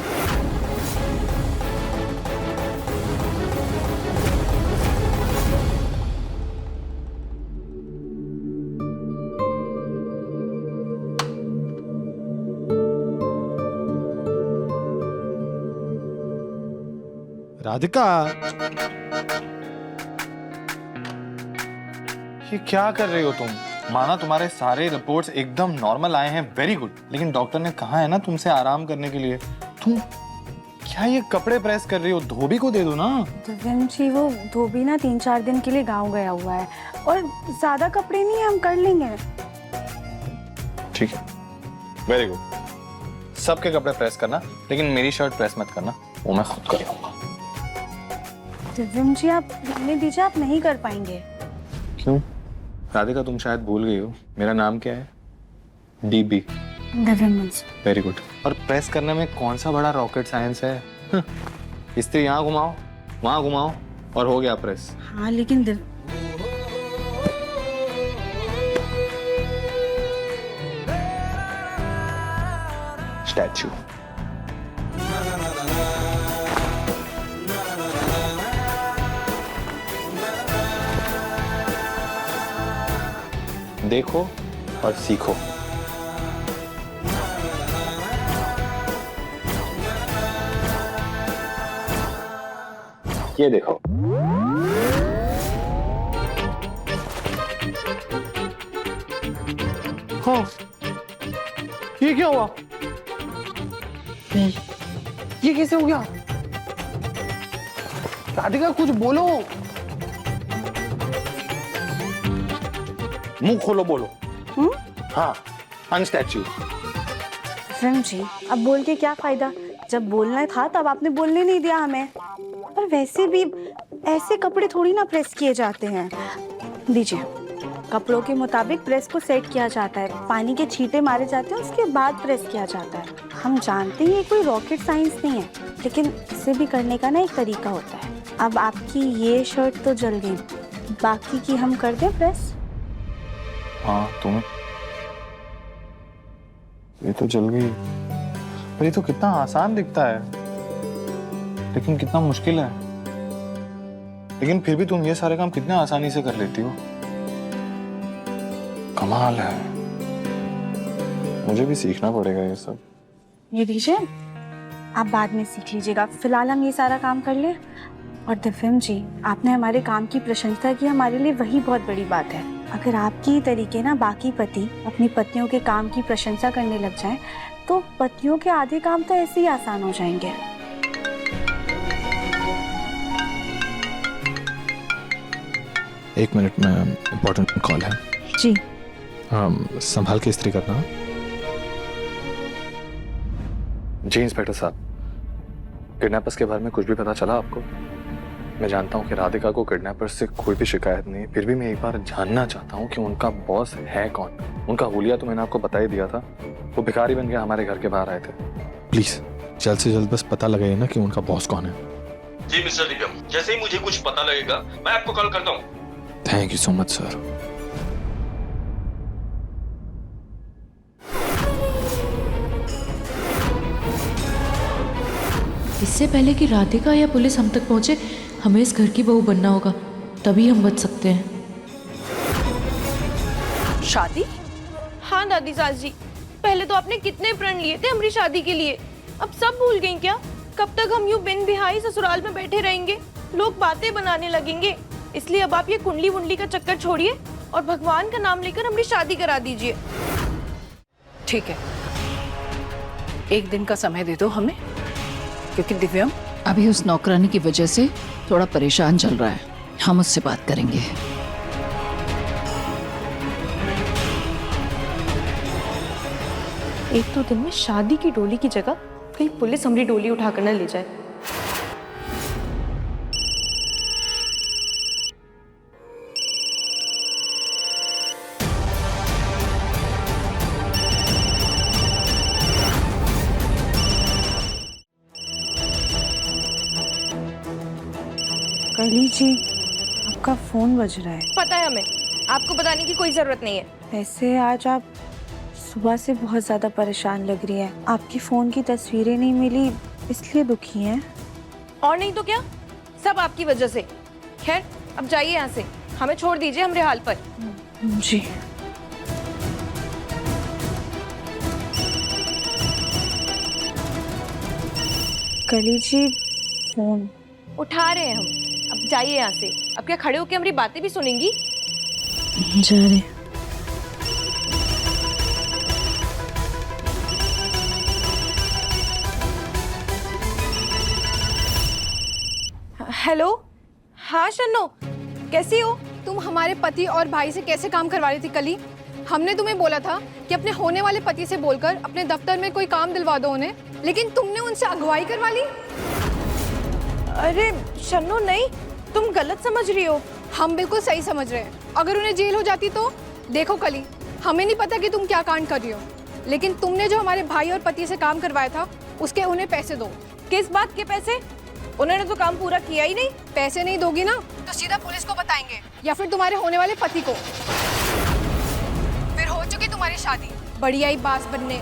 राधिका, ये क्या कर रही हो तुम? माना तुम्हारे सारे रिपोर्ट्स एकदम नॉर्मल आए हैं, वेरी गुड, लेकिन डॉक्टर ने कहा है ना तुमसे आराम करने के लिए। तुम क्या ये कपड़े प्रेस कर रही हो? धोबी को दे दो ना। दिव्यम जी, वो धोबी ना 3-4 दिन के लिए गांव गया हुआ है और ज्यादा कपड़े नहीं है, हम कर लेंगे। ठीक है, वेरी गुड। सबके कपड़े प्रेस करना, लेकिन मेरी शर्ट प्रेस मत करना, वो मैं खुद कर लूंगा। दिव्यम जी, आप रहने दीजिए, आप नहीं कर पाएंगे। क्यों? राधिका, तुम शायद भूल गई हो, मेरा नाम क्या है? डीबी। दिव्यम। Very good. और प्रेस करने में कौन सा बड़ा रॉकेट साइंस है? इस्त्री यहाँ घुमाओ, वहां घुमाओ और हो गया प्रेस। हाँ, लेकिन स्टैचू। देखो और सीखो। ये देखो। हाँ, ये क्या हुआ? ये कैसे हो गया? राधिका, कुछ बोलो। मुंह खोलो, बोलो। हाँ, अनस्टैचू। दिव्यम जी, अब बोल के क्या फायदा? जब बोलना था तब आपने बोलने नहीं दिया हमें। और वैसे भी ऐसे कपड़े थोड़ी ना प्रेस किए जाते हैं। दीजिए, कपड़ों के मुताबिक प्रेस को सेट किया जाता है, पानी के छींटे मारे जाते हैं, उसके बाद प्रेस किया जाता है। हम जानते हैं ये कोई रॉकेट साइंस नहीं है, लेकिन इसे भी करने का ना एक तरीका होता है। अब आपकी ये शर्ट तो जल गई, बाकी की हम कर दें प्रेस? हाँ, तुम ये तो जल गई, पर ये तो कितना आसान दिखता है, लेकिन कितना मुश्किल है। लेकिन फिर भी तुम ये सारे काम कितने आसानी से कर लेती हो, कमाल है। मुझे भी सीखना पड़ेगा ये सब। ये दीजिए, आप बाद में सीख लीजिएगा, फिलहाल हम ये सारा काम कर लें। और दिव्यम जी, आपने हमारे काम की प्रशंसा की, हमारे लिए वही बहुत बड़ी बात है। अगर आपकी तरीके ना बाकी पति अपनी पत्नियों के काम की प्रशंसा करने लग जाएं, तो पतियों के आधे काम तो ऐसे ही आसान हो जाएंगे। एक मिनट में, इम्पोर्टेंट कॉल है। जी। संभाल के इस्त्री करना। जी इंस्पेक्टर साहब, किडनैपर्स के बारे में कुछ भी पता चला आपको? मैं जानता हूँ कि राधिका को किडनैपर्स से कोई भी शिकायत नहीं है, फिर भी मैं एक बार जानना चाहता हूँ कि उनका बॉस है कौन। उनका हुलिया तो मैंने आपको बता ही दिया था, वो भिखारी बन के हमारे घर के बाहर आए थे। प्लीज जल्द से जल्द बस पता लगाइए ना कि उनका बॉस कौन है। जी मिस्टर दिव्यम, जैसे ही मुझे कुछ पता लगेगा मैं आपको कॉल करता हूँ। Thank you so much sir. इससे पहले कि राधिका या पुलिस हम तक पहुंचे, हमें इस घर की बहू बनना होगा, तभी हम बच सकते हैं। शादी? हाँ दादी सास जी, पहले तो आपने कितने प्रण लिए थे हमारी शादी के लिए, अब सब भूल गई क्या? कब तक हम यूं बिन बिहाई ससुराल में बैठे रहेंगे? लोग बातें बनाने लगेंगे, इसलिए अब आप ये कुंडली वुंडली का चक्कर छोड़िए और भगवान का नाम लेकर हमारी शादी करा दीजिए। ठीक है, एक दिन का समय दे दो हमें, क्योंकि दिव्यम अभी उस नौकरानी की वजह से थोड़ा परेशान चल रहा है, हम उससे बात करेंगे। एक दो दिन में शादी की डोली की जगह कहीं पुलिस हमारी डोली उठाकर न ले जाए। कली जी, आपका फोन बज रहा है। पता है हमें, आपको बताने की कोई जरूरत नहीं है। वैसे आज आप सुबह से बहुत ज्यादा परेशान लग रही है। आपकी फोन की तस्वीरें नहीं मिली इसलिए दुखी हैं। और नहीं तो क्या, सब आपकी वजह से। खैर अब जाइए यहाँ से, हमें छोड़ दीजिए हमारे हाल पर। जी। कली जी फोन उठा रहे हैं हम, अब जाइए यहाँ से। अब क्या खड़े होकर हमारी बातें भी सुनेंगी? जा रहे। हेलो, हाँ शन्नो, कैसी हो? तुम हमारे पति और भाई से कैसे काम करवा रही थी कली? हमने तुम्हें बोला था कि अपने होने वाले पति से बोलकर अपने दफ्तर में कोई काम दिलवा दो उन्हें, लेकिन तुमने उनसे अगुवाई करवा ली। अरे शन्नो नहीं, तुम गलत समझ रही हो। हम बिल्कुल सही समझ रहे हैं। अगर उन्हें जेल हो जाती तो? देखो कली, हमें नहीं पता कि तुम क्या कांड कर रही हो, लेकिन तुमने जो हमारे भाई और पति से काम करवाया था उसके उन्हें पैसे दो। किस बात के पैसे? उन्होंने तो काम पूरा किया ही नहीं। पैसे नहीं दोगी ना तो सीधा पुलिस को बताएंगे या फिर तुम्हारे होने वाले पति को। फिर हो चुकी तुम्हारी शादी, बड़ी आई बास बनने।